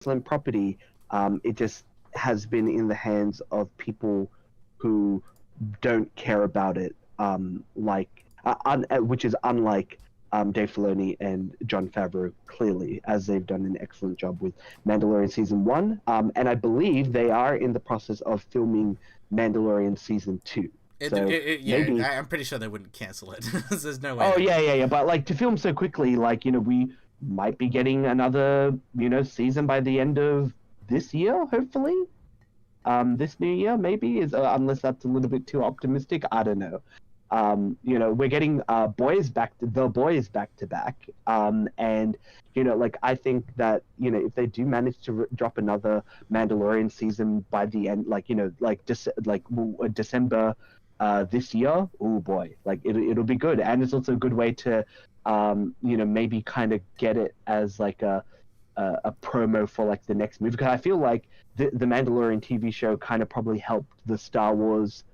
excellent property. It just has been in the hands of people who don't care about it, which is unlike Dave Filoni and Jon Favreau, clearly, as they've done an excellent job with Mandalorian Season 1. And I believe they are in the process of filming Mandalorian Season 2. Yeah, I'm pretty sure they wouldn't cancel it. There's no way. Oh, yeah. But, like, to film so quickly, like, we might be getting another, season by the end of this year, hopefully. This new year, maybe, unless that's a little bit too optimistic. I don't know. We're getting The Boys back to back. And, I think that, if they do manage to drop another Mandalorian season by the end, December this year, oh boy, like it'll be good. And it's also a good way to, maybe kind of get it as like a promo for like the next movie. Because I feel like the Mandalorian TV show kind of probably helped the Star Wars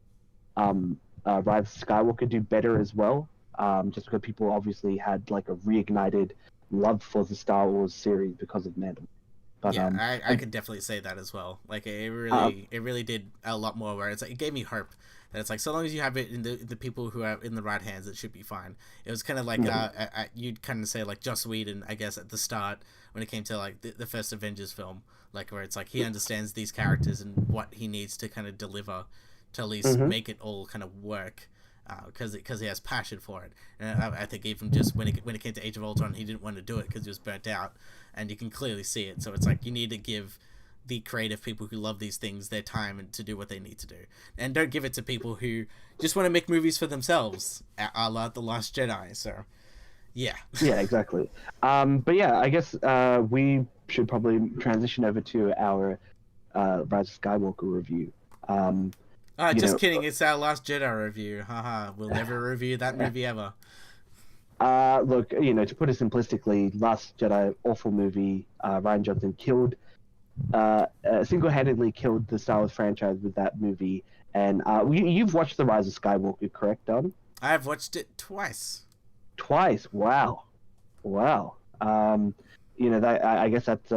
Rise of Skywalker do better as well. Just because people obviously had like a reignited love for the Star Wars series because of Mandalorian. But, yeah, I could definitely say that as well. Like it really did a lot more. Where it's like it gave me hope that it's like so long as you have it in the people who are in the right hands, it should be fine. It was kind of like you'd kind of say like Joss Whedon, I guess, at the start when it came to like the first Avengers film, like where it's like he understands these characters and what he needs to kind of deliver to at least make it all kind of work. Because he has passion for it, and I think even just when it came to Age of Ultron, he didn't want to do it because he was burnt out, and you can clearly see it. So it's like you need to give the creative people who love these things their time and to do what they need to do, and don't give it to people who just want to make movies for themselves, a la The Last Jedi. So, yeah. Yeah, exactly. But yeah, I guess we should probably transition over to our Rise of Skywalker review. Just kidding. It's our Last Jedi review. Haha. We'll never review that movie ever. Look, to put it simplistically, Last Jedi, awful movie. Rian Johnson single-handedly killed the Star Wars franchise with that movie. And you've watched The Rise of Skywalker, correct, Don? I've watched it twice. Twice? Wow. I guess that's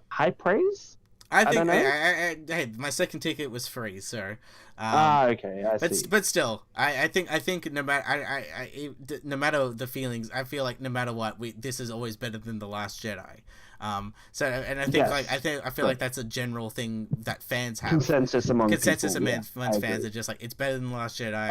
high praise. I think hey, my second ticket was free, so. Okay, I see. But still, I think no matter no matter the feelings, I feel like no matter what, this is always better than The Last Jedi. So and I think I feel like that's a general thing that fans have. Consensus among fans are just like it's better than The Last Jedi.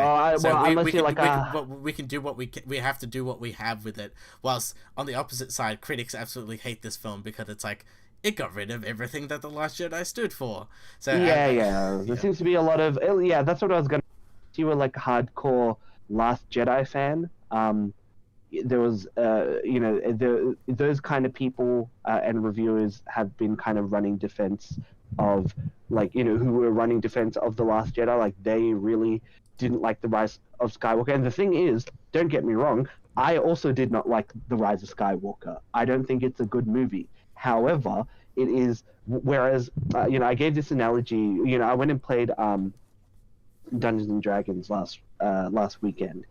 We can do what we have to do what we have with it. Whilst on the opposite side, critics absolutely hate this film because it's like. It got rid of everything that The Last Jedi stood for. So There seems to be a lot of that's what I was gonna. You were like a hardcore Last Jedi fan. There was those kind of people and reviewers have been kind of running defense of who were running defense of The Last Jedi. Like they really didn't like The Rise of Skywalker. And the thing is, don't get me wrong, I also did not like The Rise of Skywalker. I don't think it's a good movie. However, it is. Whereas, I gave this analogy. I went and played Dungeons and Dragons last weekend,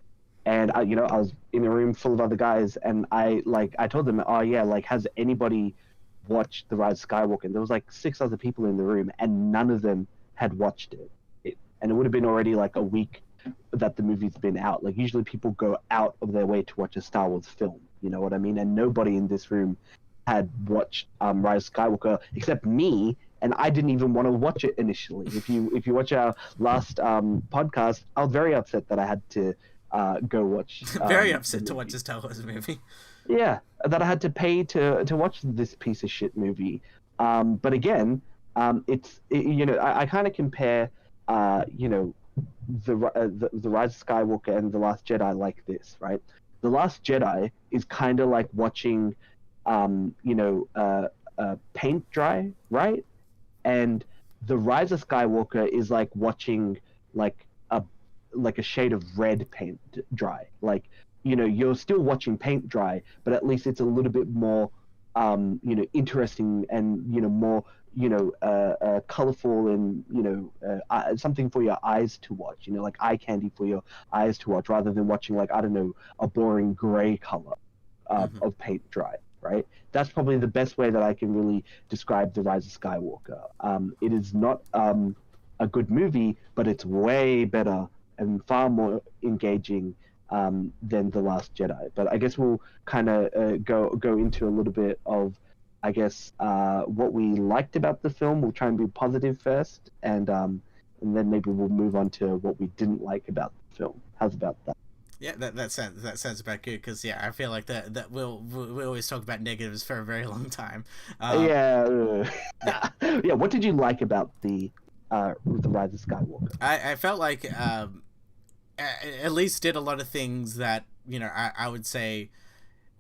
and I was in a room full of other guys, and I told them, oh yeah, has anybody watched The Rise of Skywalker? And there was like 6 other people in the room, and none of them had watched it. And it would have been already like a week that the movie's been out. Like usually people go out of their way to watch a Star Wars film. You know what I mean? And nobody in this room had watched Rise of Skywalker except me, and I didn't even want to watch it initially. If you watch our last podcast, I was very upset that I had to go watch. Very upset to watch a Star Wars movie. Yeah, that I had to pay to watch this piece of shit movie. But again, I kind of compare the Rise of Skywalker and The Last Jedi like this, right? The Last Jedi is kind of like watching paint dry, right? And The Rise of Skywalker is like watching like a shade of red paint dry. Like, you're still watching paint dry, but at least it's a little bit more interesting and more colorful and something for your eyes to watch, like eye candy for your eyes to watch, rather than watching like, I don't know, a boring gray color of paint dry. right? That's probably the best way that I can really describe The Rise of Skywalker. It is not a good movie, but it's way better and far more engaging than The Last Jedi. But I guess we'll kind of go into a little bit of, I guess, what we liked about the film. We'll try and be positive first, and then maybe we'll move on to what we didn't like about the film. How's about that? Yeah, that sounds about good, because yeah, I feel like that we always talk about negatives for a very long time. Yeah. Yeah. Yeah. What did you like about the Rise of Skywalker? I felt like at least did a lot of things that, you know, I would say,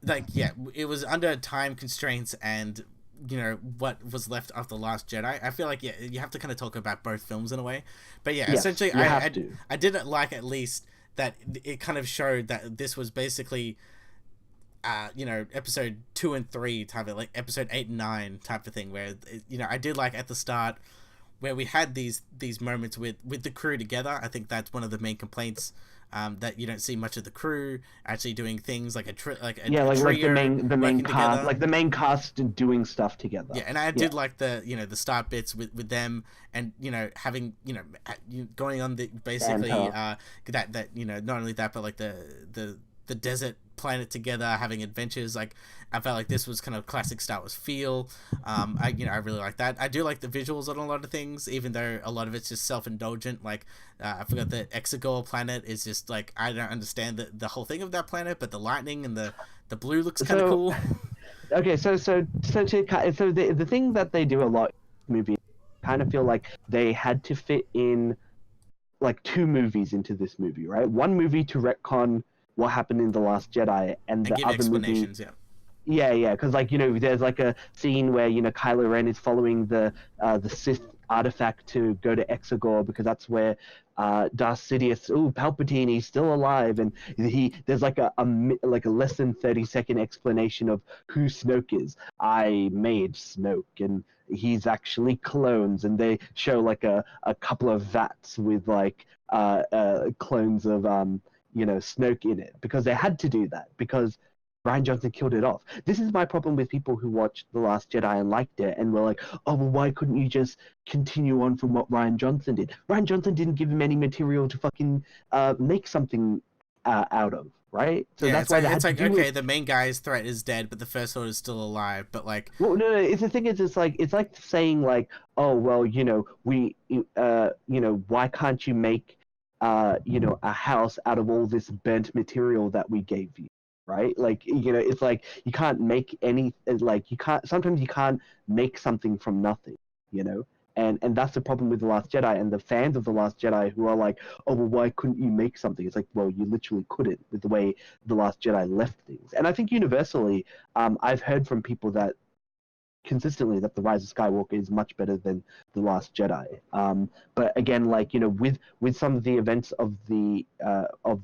like, yeah, it was under time constraints, and you know what was left of The Last Jedi. I feel like, yeah, you have to kind of talk about both films in a way, but yeah, Yes, essentially you have I to. I didn't like, at least, that it kind of showed that this was basically you know, episode 2 and 3 type of, like episode 8 and 9 type of thing, where you know, I did like at the start where we had these moments with the crew together. I think that's one of the main complaints, that you don't see much of the crew actually doing things like a trio Like the main cast, together. like the main cast doing stuff together. Yeah, and I did like the, you know, the start bits with them, and you know, having, you know, going on the basically that you know, not only that, but like the desert planet together, having adventures. Like, I felt like this was kind of classic Star Wars feel. I really like that. I do like the visuals on a lot of things, even though a lot of it's just self-indulgent. Like, I forgot the Exegol planet is just like, I don't understand the whole thing of that planet, but the lightning and the blue looks kind of cool. Okay, so the thing that they do a lot in movies, kind of feel like they had to fit in like 2 movies into this movie, right? One movie to retcon what happened in The Last Jedi, and the give other explanations. movie. Yeah. Yeah, because, like, you know, there's like a scene where, you know, Kylo Ren is following the Sith artifact to go to Exegol, because that's where Darth Sidious, Palpatine, he's still alive, and there's like a less than 30-second explanation of who Snoke is. I made Snoke, and he's actually clones, and they show like a couple of vats with like clones of you know, Snoke in it, because they had to do that because Rian Johnson killed it off. This is my problem with people who watched The Last Jedi and liked it, and were like, oh, well, why couldn't you just continue on from what Rian Johnson did? Rian Johnson didn't give him any material to fucking make something out of, right? So Yeah, that's why it's like, do okay, it. the main guy's threat is dead, but the First Order is still alive. But like, Well, no, it's the thing is, it's like saying like, oh, well, you know, you know, why can't you make you know, a house out of all this burnt material that we gave you, right? Like, you know, it's like you can't make any, like, sometimes you can't make something from nothing, you know? And that's the problem with The Last Jedi, and the fans of The Last Jedi who are like, oh, well, why couldn't you make something? It's like, well, you literally couldn't, with the way The Last Jedi left things. And I think universally, I've heard from people that consistently that The Rise of Skywalker is much better than The Last Jedi. But again, like, you know, with some of the events of the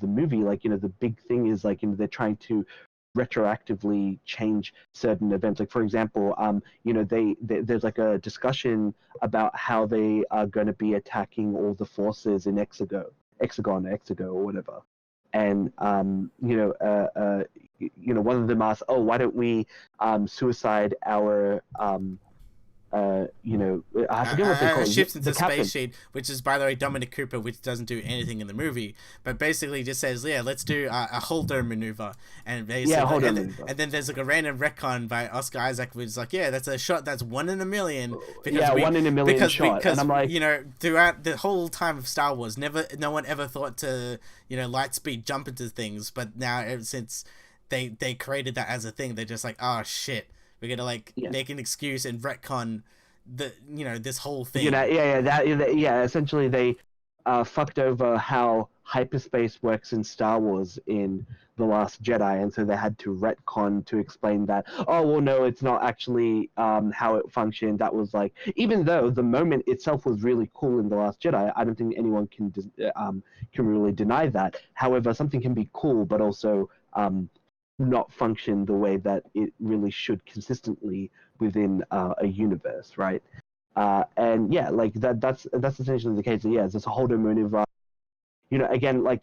movie, like, you know, the big thing is, like, you know, they're trying to retroactively change certain events. Like, for example, you know, there's like a discussion about how they are going to be attacking all the forces in Exego or whatever. And you know, one of them asks, "Oh, why don't we suicide our you know, I forget what they call it. Shifts into The captain. Space Shade, which is, by the way, Dominic Cooper, which doesn't do anything in the movie, but basically just says, yeah, let's do a holder maneuver, and basically, and then there's like a random retcon by Oscar Isaac, which is like, yeah, that's a shot that's 1 in a million, because 1 in a million shot, because, and I'm like, you know, throughout the whole time of Star Wars, no one ever thought to, you know, light speed jump into things, but now, ever since they created that as a thing, they're just like, oh shit, we're gonna like make an excuse and retcon this whole thing. You know, essentially they fucked over how hyperspace works in Star Wars in The Last Jedi, and so they had to retcon to explain that, oh, well, no, it's not actually how it functioned. That was like, even though the moment itself was really cool in The Last Jedi, I don't think anyone can really deny that. However, something can be cool, but also not function the way that it really should consistently within a universe, right? And yeah, like that's essentially the case. Yeah, it's a holder maneuver. again, like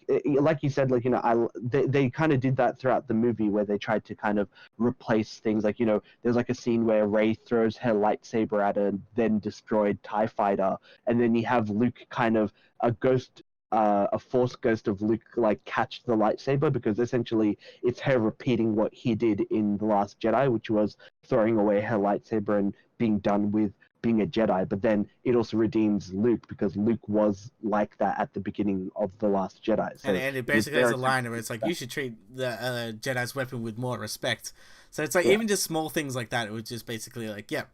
you said, they kind of did that throughout the movie where they tried to kind of replace things. There's like a scene where Rey throws her lightsaber at a then destroyed TIE fighter, and then you have Luke kind of a force ghost of Luke catch the lightsaber, because essentially it's her repeating what he did in The Last Jedi, which was throwing away her lightsaber and being done with being a Jedi. But then it also redeems Luke, because Luke was like that at the beginning of The Last Jedi. So and it basically has a line where it's like, you should treat the Jedi's weapon with more respect. So it's like, even just small things like that, it was just basically like, yep.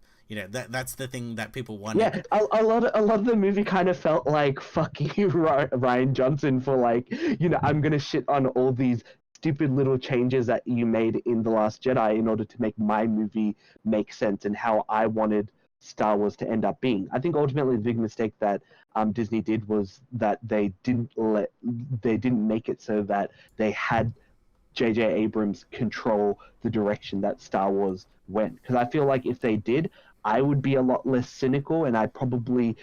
That's the thing that people wanted. Yeah, a lot of the movie kind of felt like, fuck you, Rian Johnson, for I'm gonna shit on all these stupid little changes that you made in The Last Jedi in order to make my movie make sense and how I wanted Star Wars to end up being. I think ultimately the big mistake that Disney did was that they didn't make it so that they had J.J. Abrams control the direction that Star Wars went. Because I feel like if they did, I would be a lot less cynical, and I probably,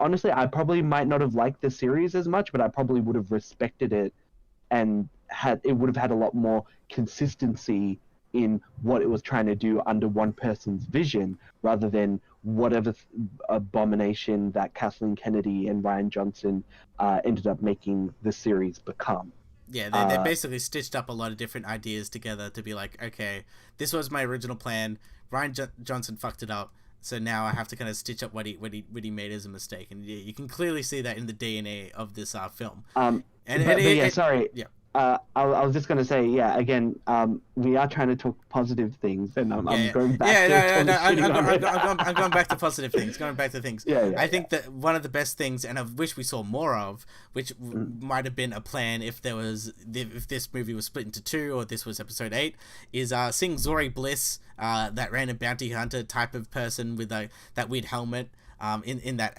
honestly, I probably might not have liked the series as much, but I probably would have respected it, and it would have had a lot more consistency in what it was trying to do under one person's vision, rather than whatever abomination that Kathleen Kennedy and Rian Johnson ended up making the series become. Yeah, they basically stitched up a lot of different ideas together to be like, okay, this was my original plan. Rian Johnson fucked it up, so now I have to kind of stitch up what he made as a mistake, and you can clearly see that in the DNA of this film. I was just going to say, again, we are trying to talk positive things, and I'm going back I'm going back to positive things, I think that one of the best things, and I wish we saw more of, which might have been a plan if this movie was split into two, or this was episode 8, is seeing Zori Bliss, that random bounty hunter type of person with that weird helmet, in that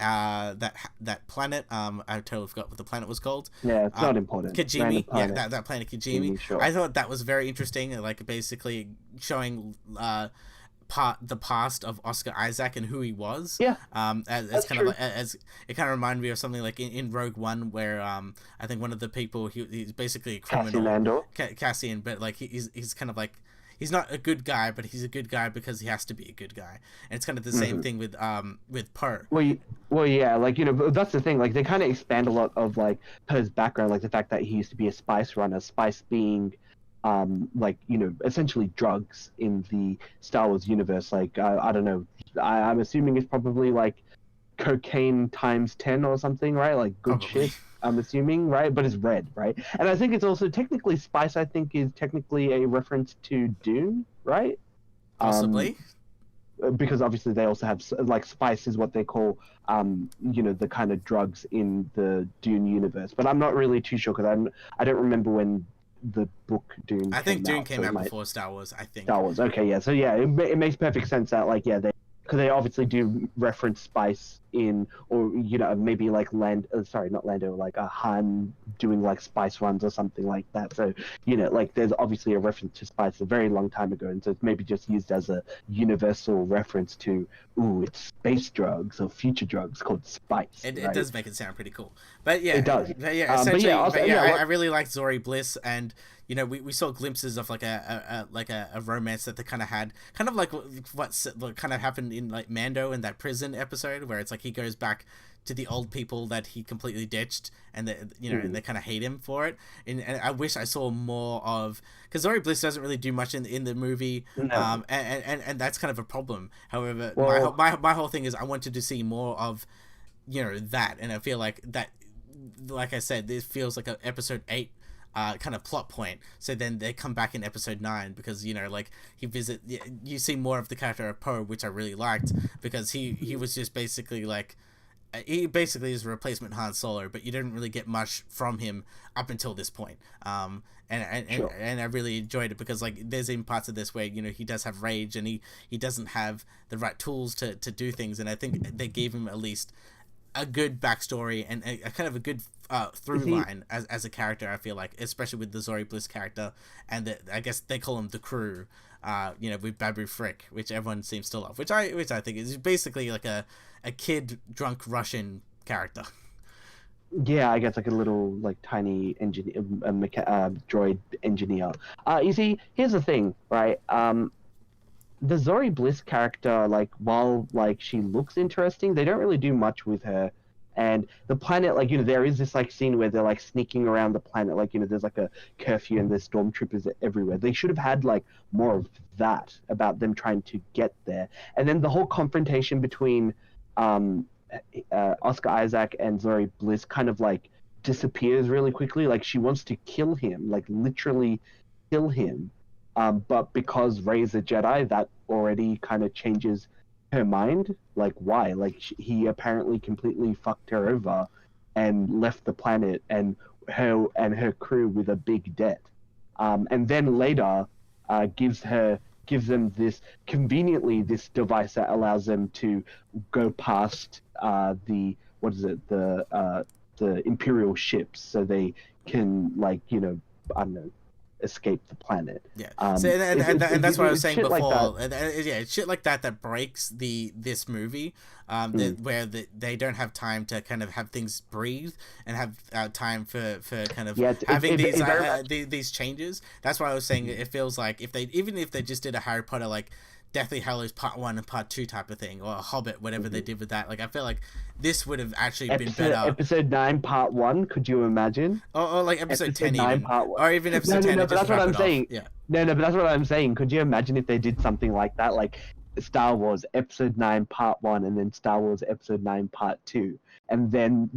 planet. I totally forgot what the planet was called. Yeah, it's not important. Kijimi, that planet Kijimi. Sure. I thought that was very interesting, basically showing the past of Oscar Isaac and who he was. Yeah. As kind of as it kind of reminded me of something like in Rogue One, where I think one of the people he's basically a criminal. Cassian, but he's kind of like, he's not a good guy, but he's a good guy because he has to be a good guy. And it's kind of the same thing with Poe. Well, yeah, that's the thing. They kind of expand a lot of Poe's background, the fact that he used to be a spice runner. Spice being, essentially drugs in the Star Wars universe. I don't know. I'm assuming it's probably cocaine times 10 or something, right? Good shit. I'm assuming, right? But it's red, right? And I think it's also technically Spice. I think is technically a reference to Dune, right? Possibly. Because obviously they also have Spice is what they call, the kind of drugs in the Dune universe. But I'm not really too sure, because I don't remember when the book Dune. I think Dune came out before Star Wars. I think Star Wars. Okay, yeah. So yeah, it makes perfect sense that because they obviously do reference Spice in, or maybe not Lando, a Han doing Spice runs or something like that. So there's obviously a reference to Spice a very long time ago, and so it's maybe just used as a universal reference to, it's space drugs or future drugs called Spice. It does make it sound pretty cool, but yeah, it does. But yeah, essentially, I really like Zori Bliss, and we saw glimpses of a romance that they kind of had, kind of like what kind of happened in Mando in that prison episode, where it's he goes back to the old people that he completely ditched, and and they kind of hate him for it. And I wish I saw more of, because Zori Bliss doesn't really do much in the movie, no. And that's kind of a problem. However, my whole thing is I wanted to see more of that, and I feel like that, like I said, this feels like an episode 8 kind of plot point. So then they come back in episode 9, because you see more of the character of Poe, which I really liked, because he was just basically he basically is a replacement Han Solo, but you didn't really get much from him up until this point. And I really enjoyed it, because there's even parts of this where he does have rage, and he doesn't have the right tools to do things, and I think they gave him at least a good backstory and a kind of a good through line as a character. I feel like, especially with the Zori Bliss character, and I guess they call him the crew, with Babu Frick, which everyone seems to love, which I think is basically a kid drunk Russian character. Yeah, I guess like a little like tiny engineer, droid engineer. You see, here's the thing, right? The Zori Bliss character, like while like she looks interesting, they don't really do much with her. And the planet, like there is this like scene where they're like sneaking around the planet, like there's like a curfew and there's stormtroopers everywhere. They should have had like more of that about them trying to get there. And then the whole confrontation between um, Oscar Isaac and Zori Bliss kind of like disappears really quickly. Like she wants to kill him, like literally kill him, but because Rey's a Jedi, that already kind of changes her mind. Like, why? Like, he apparently completely fucked her over and left the planet and her crew with a big debt. And then later, gives them this conveniently this device that allows them to go past the what is it the Imperial ships, so they can like I don't know escape the planet. Yeah. So and that's what I was saying before. Yeah, it's shit like that breaks this movie. Where they don't have time to kind of have things breathe and have time for kind of having these changes. That's why I was saying it feels like if they just did a Harry Potter like Deathly Hallows Part 1 and Part 2 type of thing, or a Hobbit, whatever they did with that. Like, I feel like this would have actually been better. Episode 9 Part 1, could you imagine? Or like episode 10 even. Part 1. Or even episode 10. No, but that's what I'm saying. Yeah. No, but that's what I'm saying. Could you imagine if they did something like that? Like Star Wars Episode 9 Part 1 and then Star Wars Episode 9 Part 2. And then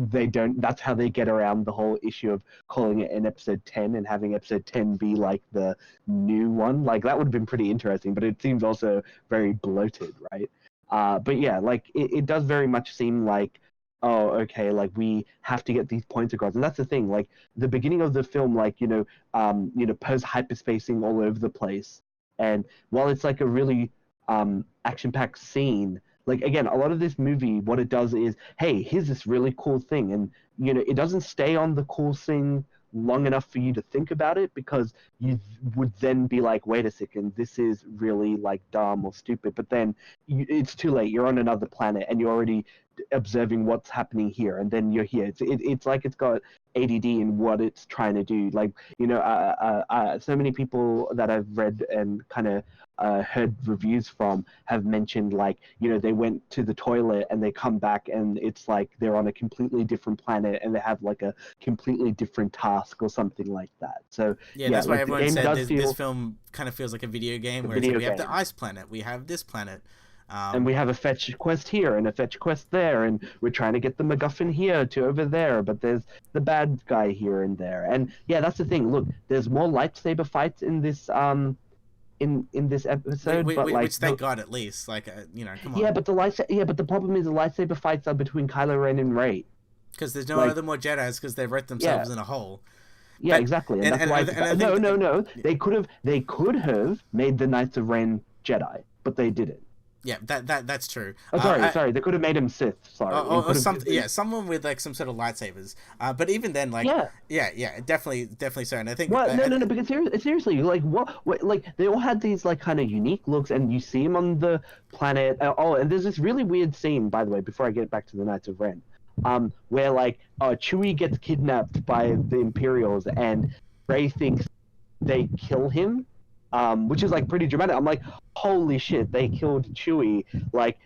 that's how they get around the whole issue of calling it an Episode 10 and having Episode 10 be like the new one. Like, that would have been pretty interesting, but it seems also very bloated, right? But yeah, like, it does very much seem like, oh, okay, like, we have to get these points across. And that's the thing, like, the beginning of the film, like, Poe's hyperspacing all over the place. And while it's, like, a really action-packed scene, like, again, a lot of this movie, what it does is, hey, here's this really cool thing. And, it doesn't stay on the cool thing long enough for you to think about it, because you would then be like, wait a second, this is really, like, dumb or stupid. But then it's too late. You're on another planet and you're already observing what's happening here. And then you're here. It's like it's got ADD in what it's trying to do. Like, so many people that I've read and kind of heard reviews from have mentioned, like, they went to the toilet and they come back and it's like they're on a completely different planet and they have like a completely different task or something like that. So yeah, that's why everyone said this film kind of feels like a video game where we have the ice planet, we have this planet. And we have a fetch quest here and a fetch quest there, and we're trying to get the MacGuffin here to over there, but there's the bad guy here and there. And yeah, that's the thing. Look, there's more lightsaber fights in this in this episode, which thank God at least. Like, come on. Yeah, but the problem is the lightsaber fights are between Kylo Ren and Rey. Because there's no other more Jedis, because they've wrecked themselves in a hole. Yeah, exactly. And that's why. No. They could have made the Knights of Ren Jedi, but they didn't. Yeah, that's true. Oh, sorry. They could have made him Sith. Sorry. Or something. Yeah, someone with like some sort of lightsabers. But even then, like, yeah, definitely so. And I think. Well, no. Because seriously, like, what, like, they all had these like kind of unique looks, and you see them on the planet. And there's this really weird scene, by the way, before I get back to the Knights of Ren, where like, Chewie gets kidnapped by the Imperials, and Rey thinks they kill him. Which is like pretty dramatic. I'm like, holy shit, they killed Chewie. Like,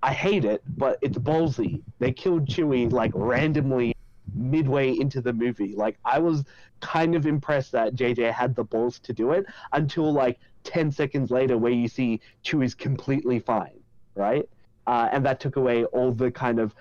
I hate it, but it's ballsy. They killed Chewie like randomly midway into the movie. Like, I was kind of impressed that JJ had the balls to do it until like 10 seconds later, where you see Chewie's completely fine, right? And that took away all the kind of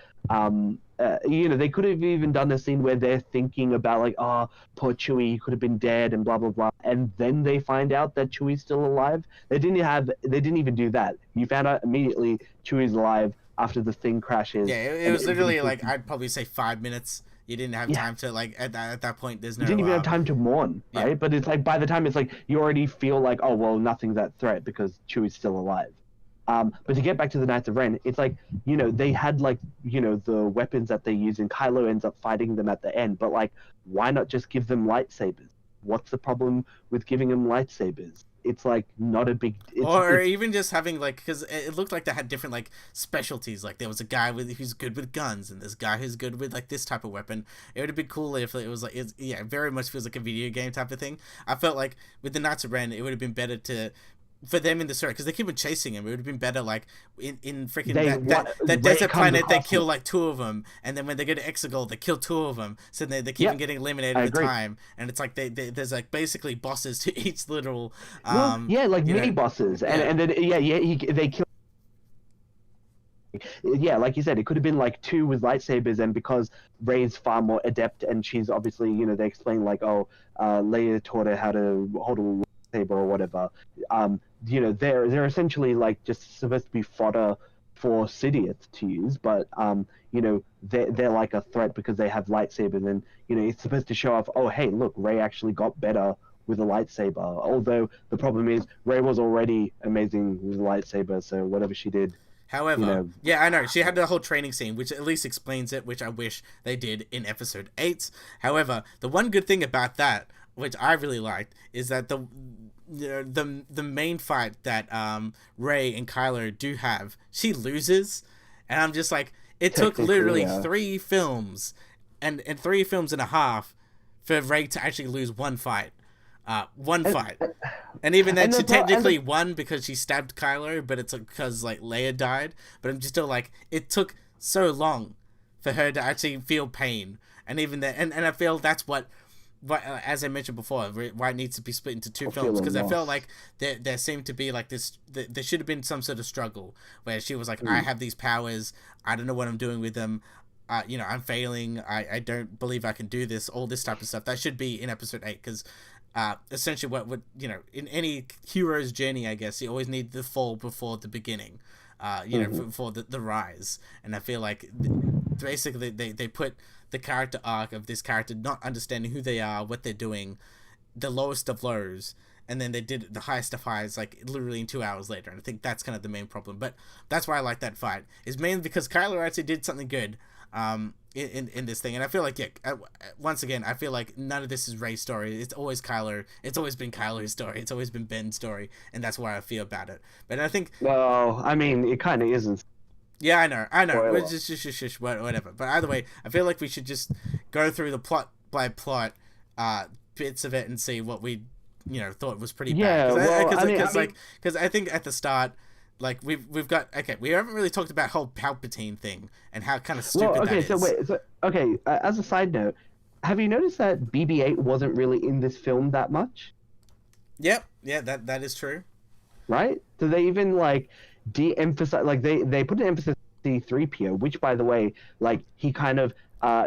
they could have even done a scene where they're thinking about like, oh, poor Chewie, he could have been dead and blah blah blah, and then they find out that Chewie's still alive. They didn't even do that. You found out immediately Chewie's alive after the thing crashes. Yeah, it was literally like, I'd probably say 5 minutes. You didn't have time to, like, at that point, there's no... You didn't even have time to mourn, right? Yeah. But it's like, by the time it's like, you already feel like, oh, well, nothing's that threat because Chewie's still alive. But to get back to the Knights of Ren, it's like, they had like, the weapons that they use, and Kylo ends up fighting them at the end. But like, why not just give them lightsabers? What's the problem with giving them lightsabers? it's like not a big. Or even just having like, because it looked like they had different like specialties. Like there was a guy who's good with guns, and this guy who's good with like this type of weapon. It would have been cool if it was like, it very much feels like a video game type of thing. I felt like with the Knights of Ren, it would have been better for them in the story, because they keep on chasing him. It would have been better like in freaking that desert planet, they kill like 2 of them, and then when they go to Exegol, they kill 2 of them, so they keep on getting eliminated at the time, and it's like there's like basically bosses to each little like mini bosses, and then they kill. Yeah, like you said, it could have been like 2 with lightsabers, and because Rey's far more adept, and she's obviously, they explain like, Leia taught her how to hold a lightsaber or whatever. They're essentially like just supposed to be fodder for Sidious to use, but they're like a threat because they have lightsabers, and it's supposed to show off. Oh, hey, look, Rey actually got better with a lightsaber. Although the problem is Rey was already amazing with a lightsaber, so whatever she did. However, yeah, I know she had the whole training scene, which at least explains it, which I wish they did in episode 8. However, the one good thing about that, which I really liked, is that the main fight that Rey and Kylo do have, she loses, and I'm just like, it took literally 3 films and 3 films and a half for Rey to actually lose one fight. And even then, she technically won because she stabbed Kylo, but it's because like Leia died. But I'm just still like, it took so long for her to actually feel pain, and even then, and I feel that's what, as I mentioned before, why it needs to be split into 2 films, because I felt like there seemed to be like this, there should have been some sort of struggle where she was like, I have these powers, I don't know what I'm doing with them. I'm failing. I don't believe I can do this. All this type of stuff that should be in episode 8, because essentially what would in any hero's journey, I guess you always need the fall before the beginning, before the rise. And I feel like basically they put the character arc of this character not understanding who they are, what they're doing, the lowest of lows, and then they did the highest of highs like literally in 2 hours later. And I think that's kind of the main problem, but that's why I like that fight, is mainly because Kylo actually did something good in this thing. And I feel like, once again, I feel like none of this is Rey's story. It's always Kylo. It's always been Kylo's story. It's always been Ben's story, and that's why I feel about it. But I think, well, I mean, it kind of isn't. Yeah, I know. Just whatever. But either way, I feel like we should just go through the plot by plot bits of it and see what we thought was pretty bad. Because I think at the start, like we've got, we haven't really talked about whole Palpatine thing and how kind of stupid that is. As a side note, have you noticed that BB-8 wasn't really in this film that much? Yep, yeah, that is true. Right? So they even like de-emphasize, like they put an emphasis on C-3PO, which, by the way, like he kind of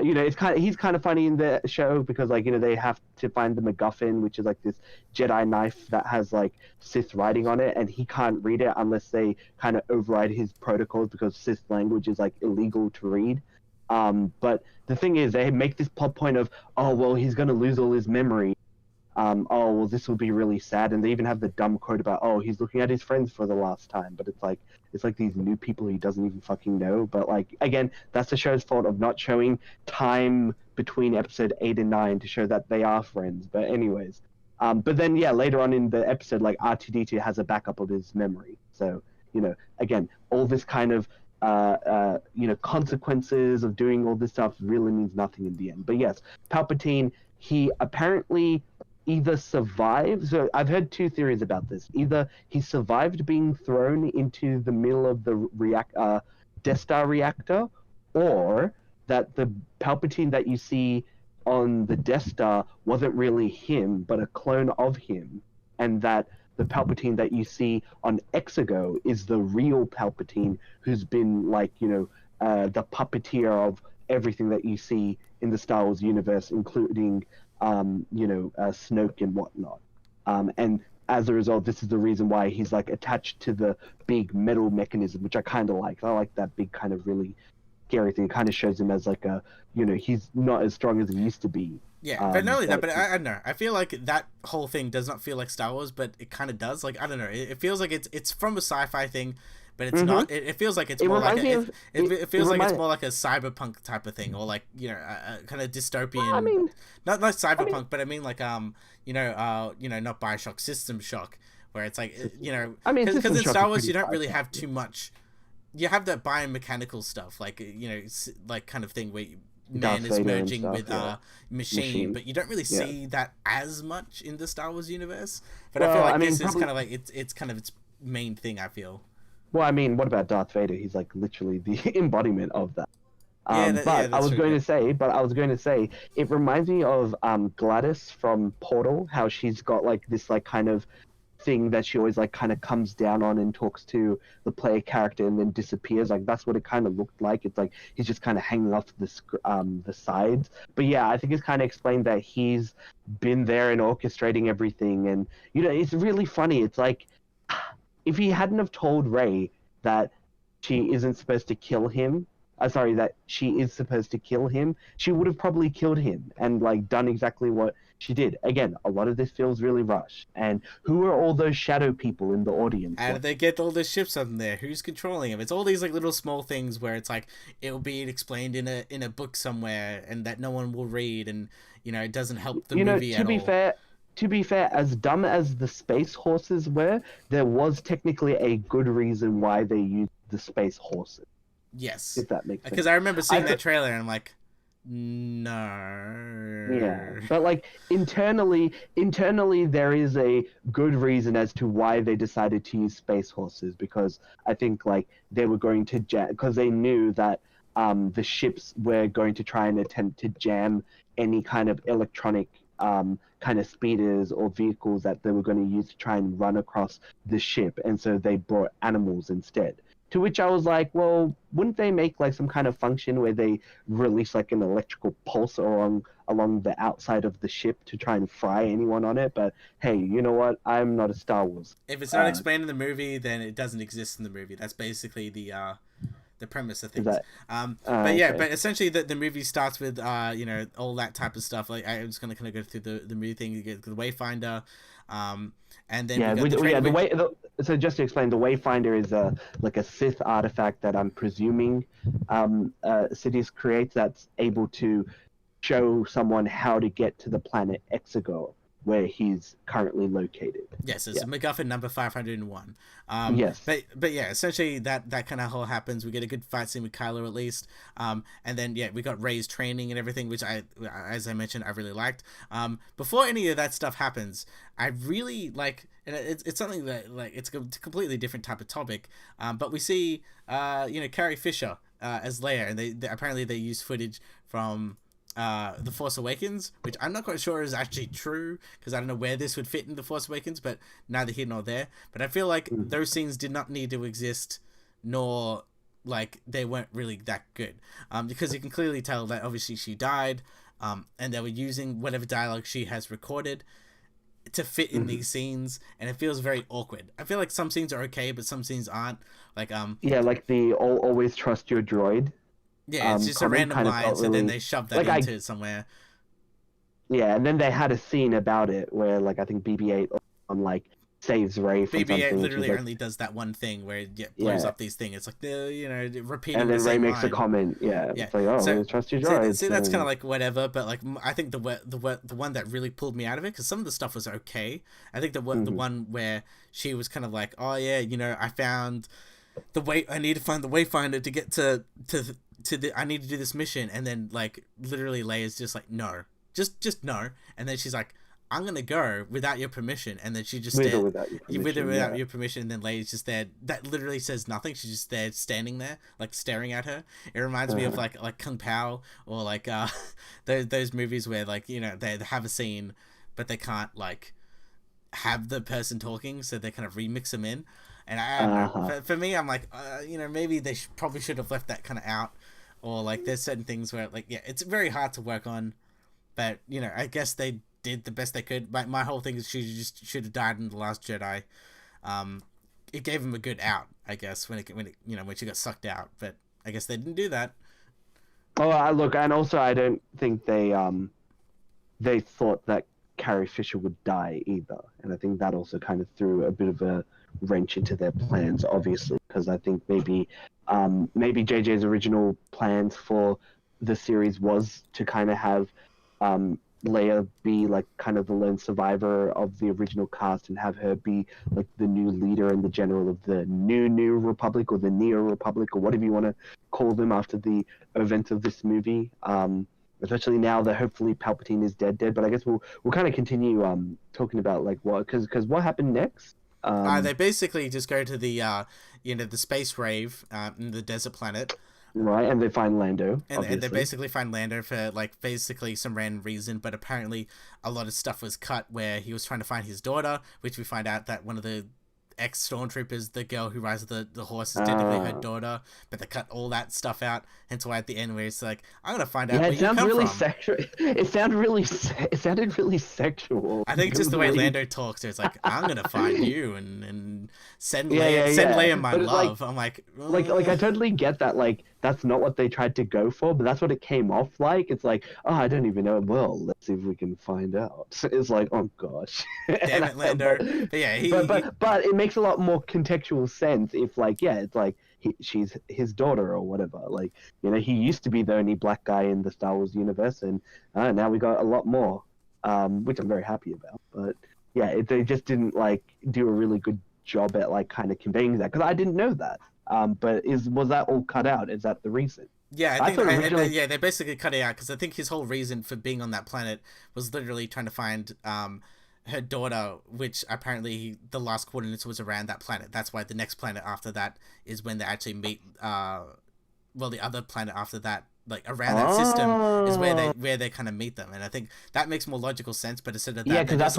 he's kind of funny in the show because they have to find the MacGuffin, which is like this Jedi knife that has like Sith writing on it, and he can't read it unless they kind of override his protocols because Sith language is like illegal to read. But the thing is, they make this plot point of, oh well, he's gonna lose all his memory. Oh well, this will be really sad, and they even have the dumb quote about, oh, he's looking at his friends for the last time, but it's like these new people he doesn't even fucking know. But like, again, that's the show's fault of not showing time between episode 8 and 9 to show that they are friends. But anyways, but then later on in the episode, like R2-D2 has a backup of his memory, so again, all this kind of consequences of doing all this stuff really means nothing in the end. But yes, Palpatine, he apparently either survived, so I've heard 2 theories about this. Either he survived being thrown into the middle of the Death Star reactor, or that the Palpatine that you see on the Death Star wasn't really him, but a clone of him, and that the Palpatine that you see on Exegol is the real Palpatine, who's been the puppeteer of everything that you see in the Star Wars universe, including Snoke and whatnot. And as a result, this is the reason why he's like attached to the big metal mechanism, which I kind of like. I like that big kind of really scary thing. It kind of shows him as like he's not as strong as he used to be. Yeah, but not only that, but I don't know. I feel like that whole thing does not feel like Star Wars, but it kind of does. Like, I don't know. It feels like it's from a sci-fi thing, but it's not. It feels like it's more like it feels like it's more like a cyberpunk type of thing, or like a kind of dystopian. Well, I mean, not cyberpunk, but I mean like not Bioshock, System Shock, where it's like, you know, I mean, because in System Shock Star is Wars pretty you don't fun. really have too much. You have that biomechanical stuff, like, you know, like kind of thing where man Darth is Vader and merging stuff, with yeah. machine, but you don't really Yeah. see that as much in the Star Wars universe. But I Well, feel like I mean, this is probably. kind of like it's kind of its main thing. I feel. Well, I mean, what about Darth Vader? He's like literally the embodiment of that. Yeah, yeah, But I that's was true. going Yeah. to say, it reminds me of Gladys from Portal, how she's got like this like kind of thing that she always like kind of comes down on and talks to the player character and then disappears. Like that's what it kind of looked like. It's like he's just kind of hanging off the sides. But yeah, I think it's kind of explained that he's been there and orchestrating everything. And you know, it's really funny. It's like if he hadn't have told Rey that she isn't supposed to kill him, sorry, that she is supposed to kill him, she would have probably killed him and like done exactly what she did. Again, a lot of this feels really rushed. And who are all those shadow people in the audience? How did they get all the ships up in there? Who's controlling them? It's all these like little small things where it's like it'll be explained in a book somewhere, and that no one will read, and you know it doesn't help the movie at all. To be fair, as dumb as the space horses were, there was technically a good reason why they used the space horses. Yes, If that makes sense. because I remember seeing I that trailer and I'm like, no. Yeah, but like internally, there is a good reason as to why they decided to use space horses, because I think like they were going to because they knew that the ships were going to try and attempt to jam any kind of electronic kind of speeders or vehicles that they were going to use to try and run across the ship, and so they brought animals instead. To which I was like, well, wouldn't they make like some kind of function where they release like an electrical pulse along the outside of the ship to try and fry anyone on it? But hey, you know what? I'm not a Star Wars. If it's not explained in the movie, then it doesn't exist in the movie. That's basically the premise of things. But yeah, okay. but essentially the movie starts with you know, all that type of stuff. Like I'm just gonna kind of go through the movie thing. You get the Wayfinder, and then so just to explain, the Wayfinder is like a Sith artifact that I'm presuming Sidious creates, that's able to show someone how to get to the planet Exegol, where he's currently located. Yes, it's MacGuffin number 501. Yes. But yeah, essentially that kind of all happens. We get a good fight scene with Kylo at least. And then yeah, we got Rey's training and everything, which as I mentioned, I really liked. Before any of that stuff happens, I really like, and it's something that like it's a completely different type of topic. But we see you know, Carrie Fisher as Leia, and they apparently they use footage from The Force Awakens, which I'm not quite sure is actually true, because I don't know where this would fit in The Force Awakens, but neither here nor there. But I feel like those scenes did not need to exist, nor like they weren't really that good, because you can clearly tell that obviously she died, and they were using whatever dialogue she has recorded to fit in these scenes, and it feels very awkward. I feel like some scenes are okay, but some scenes aren't. Like yeah, like the always trust your droid. Yeah, it's just a random line, so then they shove that like into somewhere. Yeah, and then they had a scene about it where, like, I think BB-8 like saves Rey from something. BB-8 literally like, only does that one thing where it blows up these things. It's like you know, repeating. And then the Rey same makes line. a comment. Yeah, Yeah. it's like, oh, So- trust your droids. See, that's kind of like whatever, but like I think the one that really pulled me out of it, because some of the stuff was okay. I think the one where she was kind of like, oh yeah, you know, I found I need to find the Wayfinder to get to I need to do this mission, and then like literally Leia's just like, no, just no, and then she's like, I'm gonna go without your permission, and then she just with or without your permission, and then Leia's just there. That literally says nothing. She's just there, standing there, like staring at her. It reminds me of like Kung Pao, or like those movies where like, you know, they have a scene, but they can't like have the person talking, so they kind of remix them in. And I don't know. For me, I'm like, you know, maybe they probably should have left that kind of out, or like there's certain things where like, yeah, it's very hard to work on, but you know, I guess they did the best they could. My whole thing is she just should have died in The Last Jedi. It gave him a good out, I guess, when you know, when she got sucked out, but I guess they didn't do that. Oh, look, and also I don't think they thought that Carrie Fisher would die either, and I think that also kind of threw a bit of a wrench into their plans, obviously, because I think maybe JJ's original plans for the series was to kind of have Leia be like kind of the lone survivor of the original cast and have her be like the new leader and the general of the new Republic or the Neo Republic or whatever you want to call them after the events of this movie. Especially now that hopefully Palpatine is dead. But I guess we'll kind of continue talking about like what because what happened next. They basically just go to the the space rave in the desert planet. Right, and they find Lando. And they basically find Lando for, like, basically some random reason, but apparently a lot of stuff was cut where he was trying to find his daughter, which we find out that one of the ex-stormtroopers, the girl who rides the horse, is technically her daughter, but they cut all that stuff out, hence why at the end where it's like, I'm gonna find out where you come from. It sounded really sexual. I think just the way Lando talks, it's like, I'm gonna find you and send Leia my love. I'm like I totally get that. Like, that's not what they tried to go for, but that's what it came off like. It's like, oh, I don't even know. Well, let's see if we can find out. It's like, oh gosh. Damn it, Lando. But yeah, but it makes a lot more contextual sense if, like, yeah, it's like she's his daughter or whatever. Like, he used to be the only black guy in the Star Wars universe, and now we got a lot more, which I'm very happy about. But yeah, they just didn't like do a really good job at like kind of conveying that, because I didn't know that. But was that all cut out? Is that the reason? Yeah, I think originally... they basically cut it out because I think his whole reason for being on that planet was literally trying to find her daughter, which apparently the last coordinates was around that planet. That's why the next planet after that is when they actually meet. The other planet after that, like around that system, is where they kind of meet them, and I think that makes more logical sense. But instead of that, yeah, because that's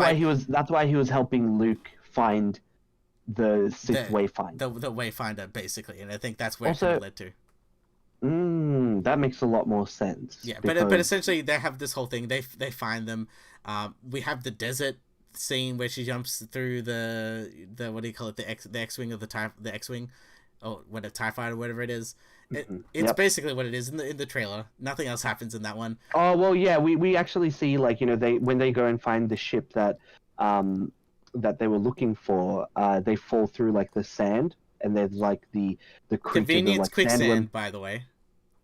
why he was helping Luke find the sixth wayfinder. The wayfinder, basically, and I think that's where it kind of led to. That makes a lot more sense. Yeah, but essentially they have this whole thing. They find them. We have the desert scene where she jumps through the what do you call it, the X-wing of the X-wing, or what, a TIE fighter, whatever it is. It's basically what it is in the trailer. Nothing else happens in that one. Oh well, yeah, we actually see, like, when they go and find the ship that they were looking for, they fall through like the sand, and there's like the creature, convenience like quicksand, by the way.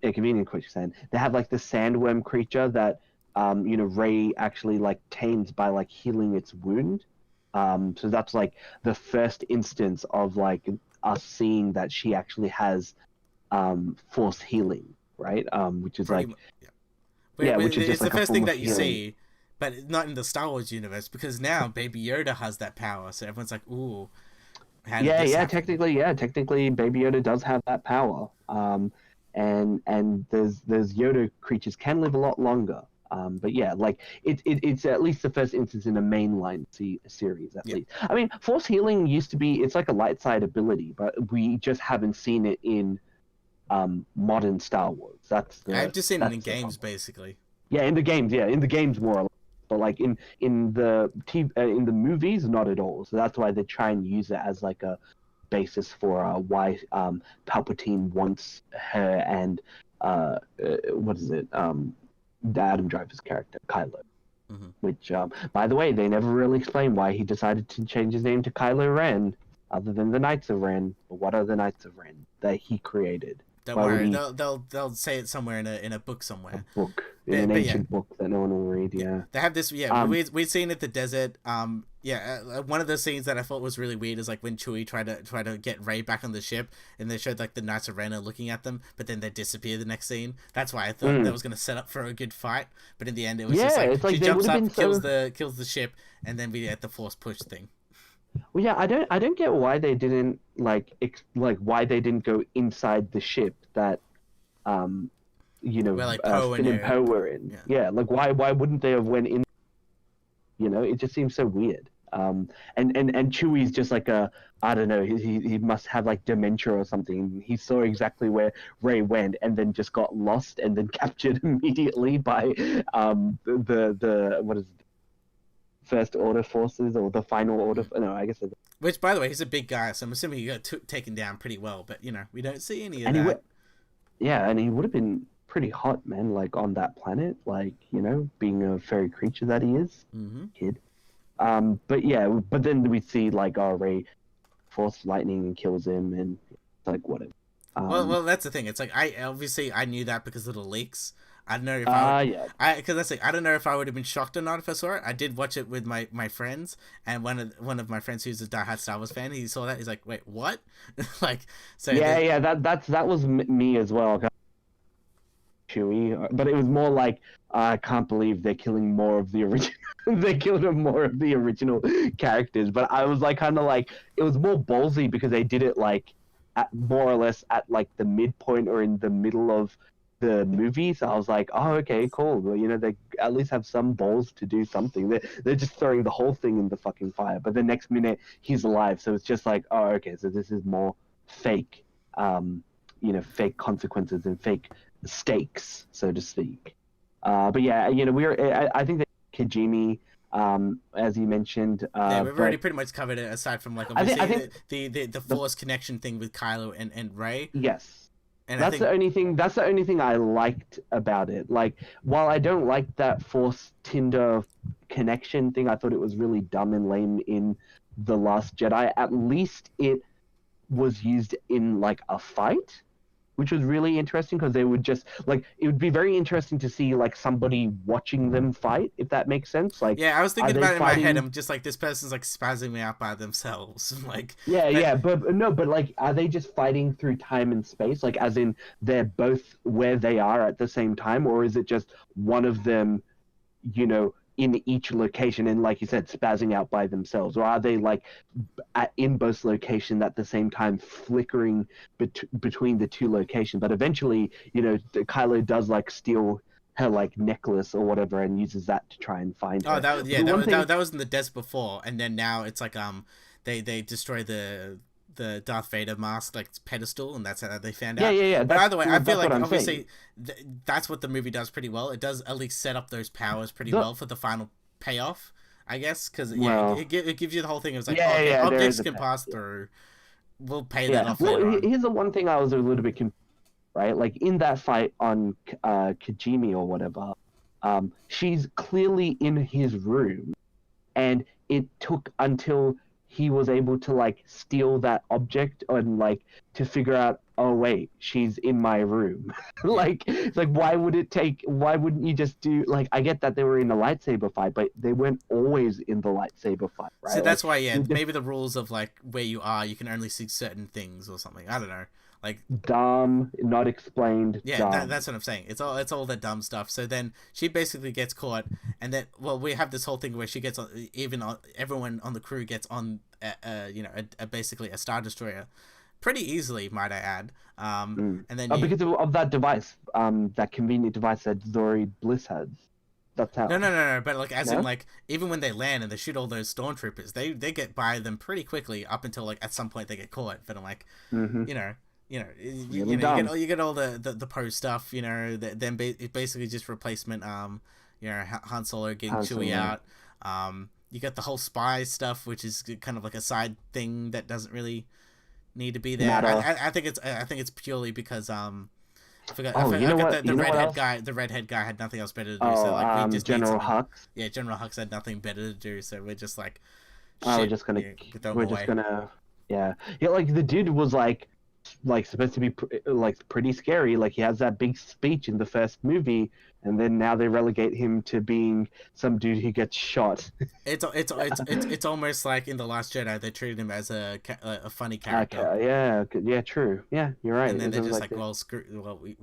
Yeah, convenient quicksand. They have like the sandworm creature that Rey actually like tames by like healing its wound. So that's like the first instance of like us seeing that she actually has force healing, right? Which is Pretty like which is just like the first thing that you see, but not in the Star Wars universe, because now Baby Yoda has that power, so everyone's like, ooh. Technically Baby Yoda does have that power. And there's Yoda creatures can live a lot longer. But yeah, like it's at least the first instance in a mainline series, at least. I mean, force healing used to be, it's like a light side ability, but we just haven't seen it in modern Star Wars. I've just seen it in games, basically. Yeah, in the games more or less. But like in the movies, not at all. So that's why they try and use it as like a basis for why Palpatine wants her and what is it? Adam Driver's character, Kylo. Mm-hmm. Which, by the way, they never really explain why he decided to change his name to Kylo Ren, other than the Knights of Ren. But what are the Knights of Ren that he created? Don't worry, they'll say it somewhere in a book somewhere. A book, an ancient book that no one will read. Yeah, they have this. Yeah, we'd seen it, the desert. One of the scenes that I thought was really weird is like when Chewie tried to get Rey back on the ship, and they showed like the Knights of Ren are looking at them, but then they disappear the next scene. That's why I thought that was going to set up for a good fight, but in the end it was just like she jumps up, kills the ship, and then we get the force push thing. Well, yeah, I don't get why they didn't why they didn't go inside the ship that, where like Poe and Poe were in. Yeah, like why wouldn't they have went in? It just seems so weird. And Chewie's just like I don't know, he must have like dementia or something. He saw exactly where Rey went and then just got lost and then captured immediately by the what is it? First Order forces or the Final Order. No, I guess. Which, by the way, he's a big guy, so I'm assuming he got taken down pretty well. But we don't see any of that. And he would have been pretty hot, man. Like on that planet, like being a fairy creature that he is, kid. But then we see like Rey force lightning and kills him, and it's like whatever. Well, that's the thing. It's like I knew that because of the leaks. I don't know if yeah. because that's like I don't know if I would have been shocked or not if I saw it. I did watch it with my friends, and one of my friends who's a diehard Star Wars fan, he saw that, he's like, wait, what? Like, so Yeah, that was me as well. Chewie, but it was more like I can't believe they're killing more of the original. They killed more of the original characters, but I was like, kind of like, it was more ballsy because they did it like at more or less at like the midpoint or in the middle of the movie. So I was like, oh, okay, cool. Well, they at least have some balls to do something. They're just throwing the whole thing in the fucking fire, but the next minute he's alive. So it's just like, oh, okay, so this is more fake, fake consequences and fake stakes, so to speak. But yeah, I think that Kijimi, as you mentioned, yeah, we've already pretty much covered it. Aside from like obviously I think the Force connection thing with Kylo and Rey. Yes, and that's the only thing. That's the only thing I liked about it. Like, while I don't like that Force Tinder connection thing, I thought it was really dumb and lame in The Last Jedi. At least it was used in like a fight, which was really interesting because they would just like, it would be very interesting to see like somebody watching them fight, if that makes sense. Like, yeah, I was thinking about it in fighting... my head. I'm just like, this person's like spazzing me out by themselves. Like, but like, are they just fighting through time and space? Like, as in they're both where they are at the same time, or is it just one of them, in each location and, like you said, spazzing out by themselves? Or are they like in both locations at the same time, flickering between the two locations? But eventually, Kylo does like steal her like necklace or whatever and uses that to try and find her. That was in the desert before, and then now it's like they destroy the Darth Vader mask, like pedestal, and that's how they found out. Yeah. But either way, I feel like obviously that's what the movie does pretty well. It does at least set up those powers pretty well for the final payoff, I guess, because it gives you the whole thing. It's like, objects can pass through. We'll pay that off later on. Here's the one thing I was a little bit confused, right? Like, in that fight on Kijimi or whatever, she's clearly in his room, and it took until he was able to like steal that object and like to figure out, oh wait, she's in my room. Like, it's like, why wouldn't you just do, like, I get that they were in a lightsaber fight, but they weren't always in the lightsaber fight, right? So that's why, maybe the rules of like where you are, you can only see certain things or something. I don't know. Like, dumb, not explained. Yeah, that's what I'm saying. It's all the dumb stuff. So then she basically gets caught, and then we have this whole thing where she gets on, everyone on the crew gets on, basically a Star Destroyer, pretty easily, might I add. And then because of that device, that convenient device that Zori Bliss has. That's how. No. But like, in like, even when they land and they shoot all those stormtroopers, they get by them pretty quickly up until like at some point they get caught. But I'm like, you get all the pro stuff, then it basically just replacement, Han Solo getting Chewie out. You get the whole spy stuff, which is kind of like a side thing that doesn't really need to be there. I think it's purely because the redhead guy had nothing else better to do. So like, we just General Hux. Yeah, General Hux had nothing better to do, so we're just like, like, the dude was like supposed to be like pretty scary. Like, he has that big speech in the first movie, and then now they relegate him to being some dude who gets shot. It's almost like in The Last Jedi they treated him as a funny character. Yeah, true. Yeah, you're right. And then they're just like, we're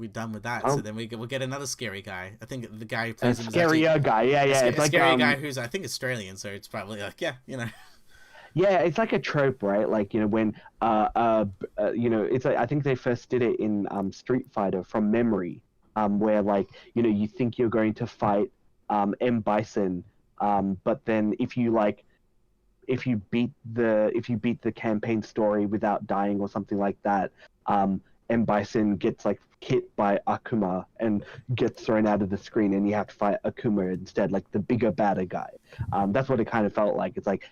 done with that. So then we'll get another scary guy. I think the guy who plays him is scarier guy. It's like scary guy who's, I think, Australian. So it's probably like, Yeah, it's like a trope, right? Like, when it's like, I think they first did it in Street Fighter from memory, where like, you think you're going to fight M. Bison, but then if you beat the campaign story without dying or something like that, M. Bison gets like hit by Akuma and gets thrown out of the screen, and you have to fight Akuma instead, like the bigger, badder guy. That's what it kind of felt like. It's like,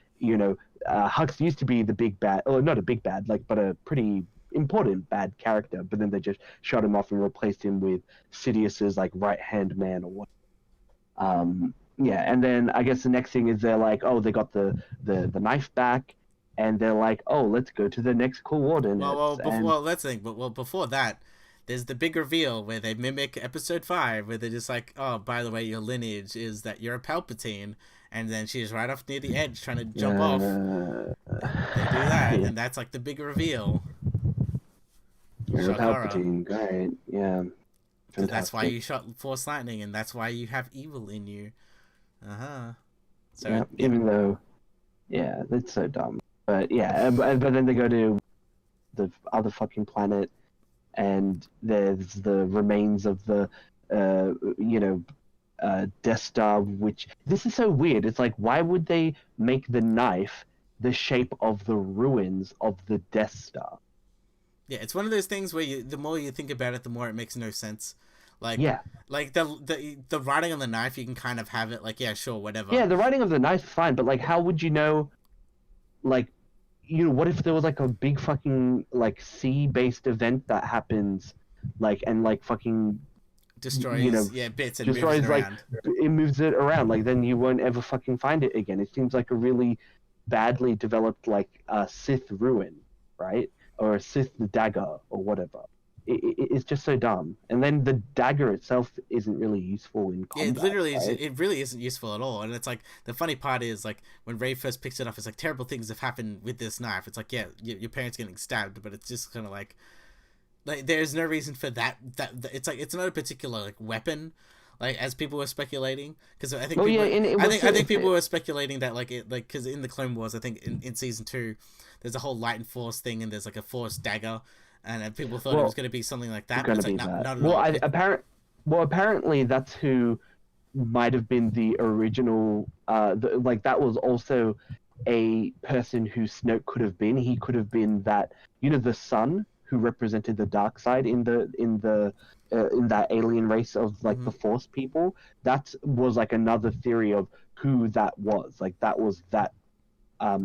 Hux used to be the big bad, or not a big bad, like, but a pretty important bad character, but then they just shot him off and replaced him with Sidious's like right-hand man or what. And then I guess the next thing is they're like, oh, they got the knife back, and they're like, oh, let's go to the next coordinates. Well, that's the thing. But before that, there's the big reveal where they mimic Episode 5, where they're just like, oh, by the way, your lineage is that you're a Palpatine, and then she's right off near the edge trying to jump off. They do that, and that's like the big reveal. You're a Palpatine, great, yeah. So that's why you shot Force Lightning, and that's why you have evil in you. So yeah, even though, yeah, that's so dumb. But yeah, but then they go to the other fucking planet, and there's the remains of the, Death Star. Which this is so weird. It's like, why would they make the knife the shape of the ruins of the Death Star? Yeah, it's one of those things where the more you think about it, the more it makes no sense. Like, yeah, like the writing on the knife, you can kind of have it like, yeah, sure, whatever. Yeah, the writing of the knife is fine, but like, how would you know? Like, what if there was like a big fucking like sea-based event that happens, like, and like fucking destroys bits and destroys moves it around. It moves it around, like then you won't ever fucking find it again. It seems like a really badly developed like Sith ruin, right? Or a Sith dagger or whatever. It's just so dumb. And then the dagger itself isn't really useful in combat. It really isn't useful at all. And it's like, the funny part is like when Rey first picks it up, it's like, terrible things have happened with this knife. It's like, yeah, your parents getting stabbed, but it's just kind of like there's no reason for that. It's like, it's not a particular like weapon, like as people were speculating, because I think I think people were speculating that because in the Clone Wars, I think in season 2, there's a whole light and force thing, and there's like a force dagger. And people thought it was going to be something like that, but it's like, not at all. Apparently that's who might have been the original. That was also a person who Snoke could have been. He could have been that, the son who represented the dark side in that alien race of like the Force people. That was like another theory of who that was. Like that was that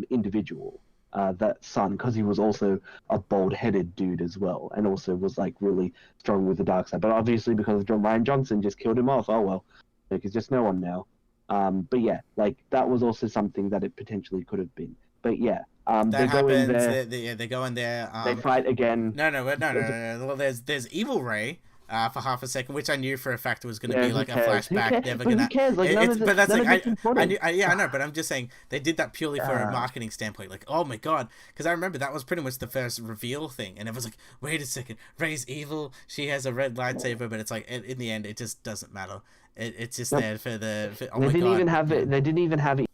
individual. That son, because he was also a bald-headed dude as well, and also was like really strong with the dark side. But obviously, because John Ryan Johnson just killed him off, oh well, there's just no one now. But yeah, like that was also something that it potentially could have been. But yeah, they go in there. They go in there. They fight again. No. Well, there's Evil Rey. For half a second, which I knew for a fact was going to be like a flashback. Who cares? Like, but that's like I know, but I'm just saying they did that purely for a marketing standpoint. Like, oh my god, because I remember that was pretty much the first reveal thing, and it was like, wait a second, Rey's evil. She has a red lightsaber, but it's like in the end, it just doesn't matter. It's just there for the. Oh my god! They didn't even have it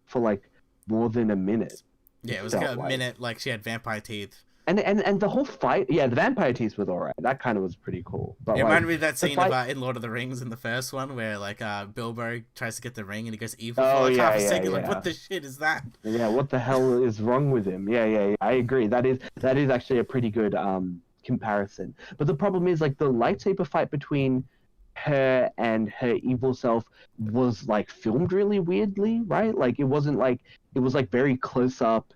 for like more than a minute. Yeah, it was like a minute. Like she had vampire teeth. And the whole fight, the vampire teeth was alright. That kind of was pretty cool. But it reminded me of that scene in Lord of the Rings in the first one, where like Bilbo tries to get the ring and he goes evil for like half a second. Like, what the shit is that? Yeah, what the hell is wrong with him? Yeah. I agree. That is actually a pretty good comparison. But the problem is like the lightsaber fight between her and her evil self was like filmed really weirdly, right? Like it wasn't like it was like very close up.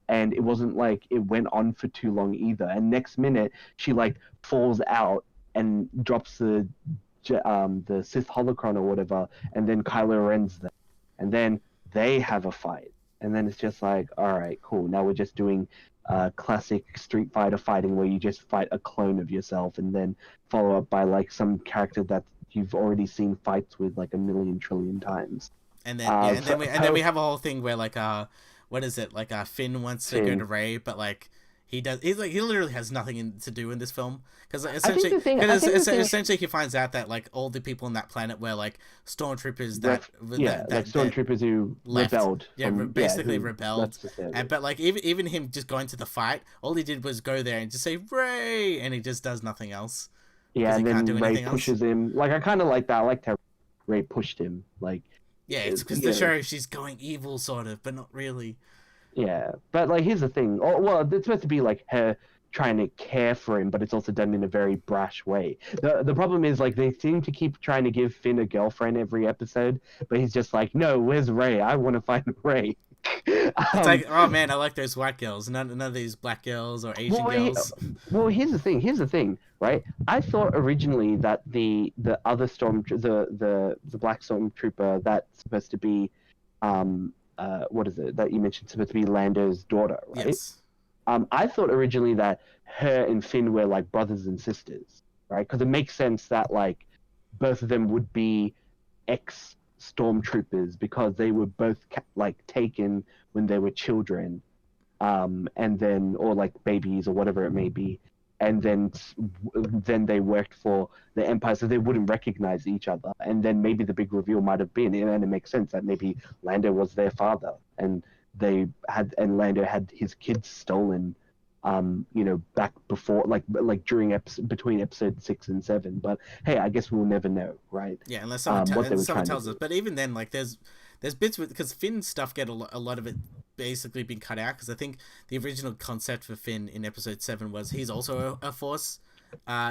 And it wasn't like it went on for too long either. And next minute, she like falls out and drops the Sith holocron or whatever, and then Kylo Ren's there, and then they have a fight, and then it's just like, all right, cool. Now we're just doing classic Street Fighter fighting where you just fight a clone of yourself, and then follow up by like some character that you've already seen fights with like a million trillion times. And then we have a whole thing where like what is it, like Finn wants to go to Rey, but like he literally has nothing to do in this film, because essentially he finds out that like all the people on that planet were like stormtroopers stormtroopers who rebelled, rebelled, but like even him just going to the fight, all he did was go there and just say Rey, and he just does nothing else. Yeah, and then Rey pushes him. Like I kind of like that. I liked how Rey pushed him. Like. Yeah, it's because the show she's going evil, sort of, but not really. Yeah, but like here's the thing. Oh, well, it's supposed to be like her trying to care for him, but it's also done in a very brash way. The problem is like they seem to keep trying to give Finn a girlfriend every episode, but he's just like, no, where's Rey? I want to find Rey. It's like, oh man, I like those white girls, none of these black girls or Asian girls. Well, here's the thing, right? I thought originally that the other the black stormtrooper that's supposed to be, what is it that you mentioned, supposed to be Lando's daughter, right? Yes. I thought originally that her and Finn were like brothers and sisters. right? Because it makes sense that like both of them would be ex stormtroopers because they were both like taken when they were children, and then or like babies or whatever it may be, and then they worked for the Empire, so they wouldn't recognize each other. And then maybe the big reveal might have been, and it makes sense that maybe Lando was their father, and Lando had his kids stolen, back before, like during between episode 6 and 7. But hey, I guess we'll never know, right? Yeah, unless someone, someone tells us. But even then, like there's bits with, because Finn's stuff get a lot of it basically been cut out, because I think the original concept for Finn in episode 7 was he's also a Force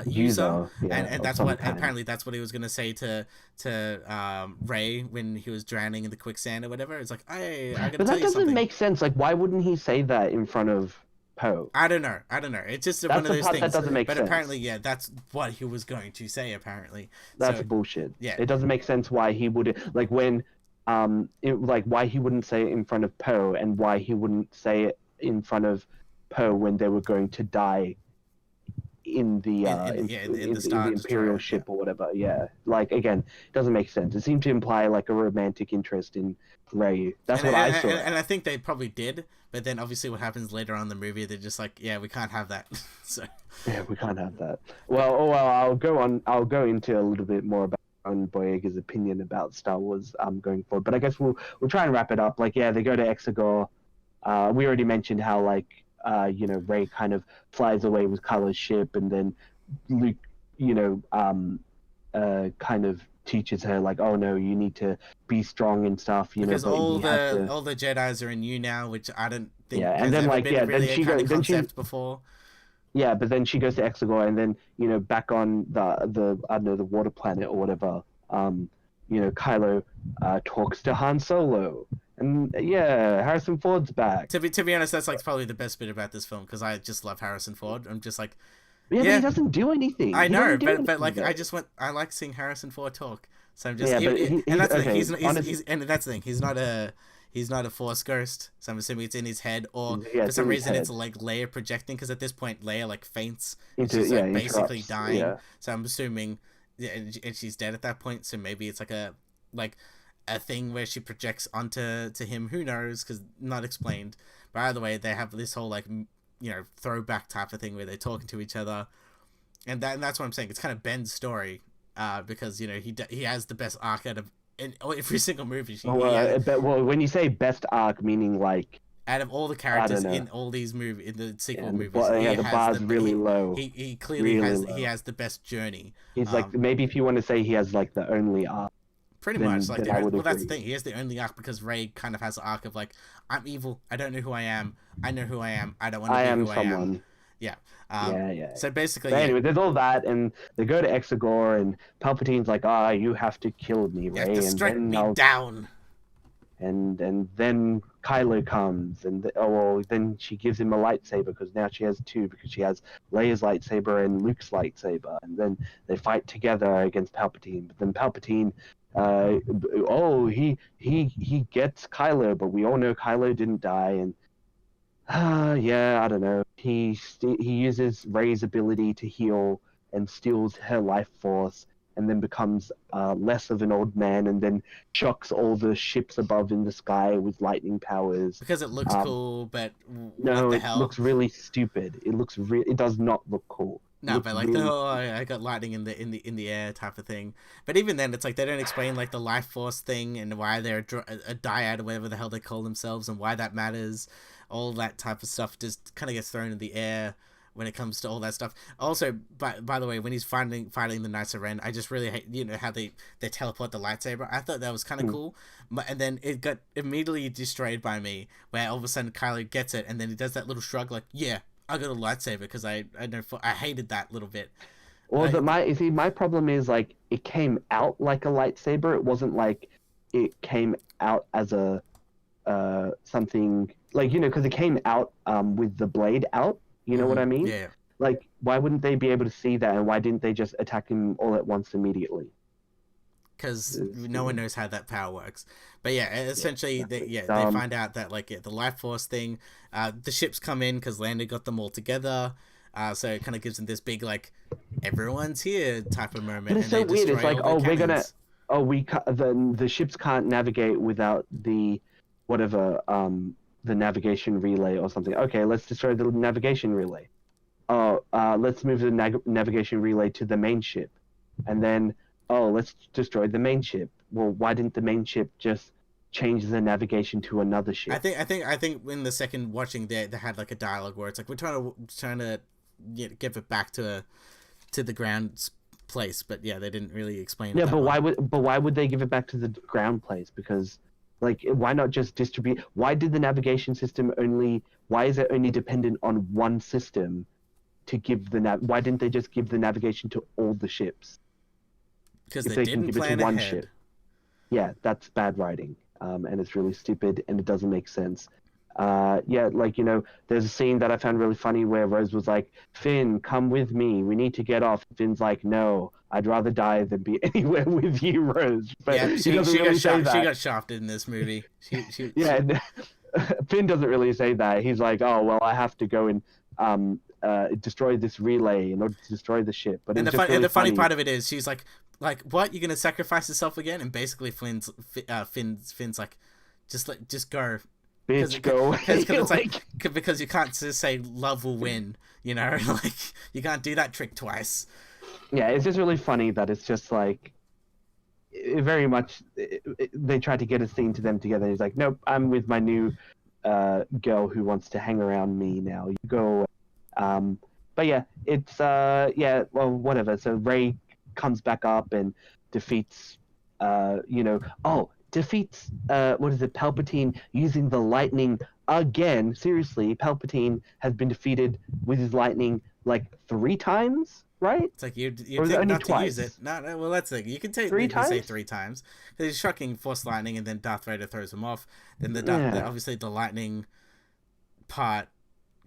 user, and that's what apparently that's what he was gonna say to Rey when he was drowning in the quicksand or whatever. It's like, I gotta tell you something. But that doesn't make sense. Like, why wouldn't he say that in front of Poe? I don't know. It's just one of those things. That doesn't make sense. But apparently, yeah, that's what he was going to say. Apparently, that's bullshit. Yeah, it doesn't make sense why he would, like, when why he wouldn't say it in front of Poe, and why he wouldn't say it in front of Poe when they were going to die in the Imperial ship or whatever. Yeah, like, again, it doesn't make sense. It seemed to imply like a romantic interest in Rey. That's what I saw. And I think they probably did, but then obviously what happens later on in the movie, they're just like, yeah, we can't have that. So yeah, we can't have that. Well, I'll go into a little bit more about Boyega's opinion about Star Wars going forward, but I guess we'll try and wrap it up. Like, yeah, they go to Exegor. We already mentioned how, like, Rey kind of flies away with Kylo's ship, and then Luke, kind of teaches her, like, oh no, you need to be strong and stuff, because all the Jedis are in you now, which I don't think and then like really then she goes before. Yeah, but then she goes to Exegor, and then back on the I don't know, the water planet or whatever, Kylo talks to Han Solo. And yeah, Harrison Ford's back. To be honest, that's like probably the best bit about this film, because I just love Harrison Ford. I'm just like, yeah, but he doesn't do anything. I know, but like, I like seeing Harrison Ford talk. So I'm just, and that's the thing. And that's the thing. He's not a Force ghost. So I'm assuming it's in his head, or for some reason it's like Leia projecting, because at this point Leia like faints. She's like basically dying. Yeah. So I'm assuming, and she's dead at that point. So maybe it's like a thing where she projects onto him. Who knows? Because not explained. But either way, they have this whole like throwback type of thing where they're talking to each other, and that's what I'm saying. It's kind of Ben's story, because he has the best arc out of in every single movie. When you say best arc, meaning like out of all the characters in all these movies, in the sequel movies, the bar's really low. He clearly has the best journey. He's like, maybe if you want to say he has like the only arc. Pretty much, like, that's the thing. He has the only arc, because Rey kind of has the arc of like, I'm evil. I don't know who I am. I know who I am. I don't want to be who I am. Yeah. So basically, but anyway, there's all that, and they go to Exegor, and Palpatine's like, you have to kill me, Rey. You have to strike me down. And then Kylo comes, and then she gives him a lightsaber, because now she has two, because she has Leia's lightsaber and Luke's lightsaber, and then they fight together against Palpatine. But then Palpatine, he gets Kylo, but we all know Kylo didn't die, and I don't know. He uses Rey's ability to heal and steals her life force, and then becomes less of an old man, and then chucks all the ships above in the sky with lightning powers. Because it looks cool, but no, what the hell? It looks really stupid. It does not look cool. No, but like really... I got lightning in the air type of thing. But even then, it's like they don't explain like the life force thing, and why they're a dyad or whatever the hell they call themselves, and why that matters. All that type of stuff just kind of gets thrown in the air when it comes to all that stuff. Also, by the way, when he's fighting the Knights of Ren, I just really hate how they teleport the lightsaber. I thought that was kind of cool, and then it got immediately destroyed by me, where all of a sudden Kylo gets it, and then he does that little shrug, like, yeah, I got a lightsaber, because I hated that little bit. Well, my problem is, like, it came out like a lightsaber. It wasn't like it came out as a something, like, because it came out with the blade out. You know what I mean? Yeah. Like, why wouldn't they be able to see that, and why didn't they just attack him all at once immediately? Because no one knows how that power works. But yeah, essentially, they find out that, like, the life force thing, the ships come in because Lando got them all together. So it kind of gives them this big like everyone's here type of moment. But it's so weird. It's like, the ships can't navigate without the whatever the navigation relay or something. Okay, let's destroy the navigation relay. Let's move the navigation relay to the main ship, and then let's destroy the main ship. Well, why didn't the main ship just change the navigation to another ship? I think in the second watching they had like a dialogue where it's like we're trying to give it back to the ground place, but yeah, they didn't really explain. Yeah, but why would they give it back to the ground place? Because like, why not just distribute? Why did the navigation system why is it only dependent on one system to give why didn't they just give the navigation to all the ships? Because they didn't plan ahead. Ship? Yeah, that's bad writing, and it's really stupid, and it doesn't make sense. Like, there's a scene that I found really funny where Rose was like, Finn, come with me, we need to get off. Finn's like, no, I'd rather die than be anywhere with you, Rose. But yeah, she got shafted in this movie. Yeah, Finn doesn't really say that. He's like, oh, well, I have to go and destroy this relay in order to destroy the ship. But the funny part of it is she's like, what? You're gonna sacrifice yourself again? And basically Finn's like, just go. Bitch, go. It's like, because you can't just say love will win, like you can't do that trick twice. Yeah, it's just really funny that it's just like, very much they tried to get a scene to them together. He's like, nope, I'm with my new girl who wants to hang around me now. You go away. But yeah, it's well, whatever. So Rey comes back up and defeats defeats Palpatine using the lightning again. Seriously, Palpatine has been defeated with his lightning like 3 times, right? It's like you think not twice? To use it. No, well, that's it. You can say 3 times. Because he's shocking Force lightning, and then Darth Vader throws him off. Then obviously the lightning part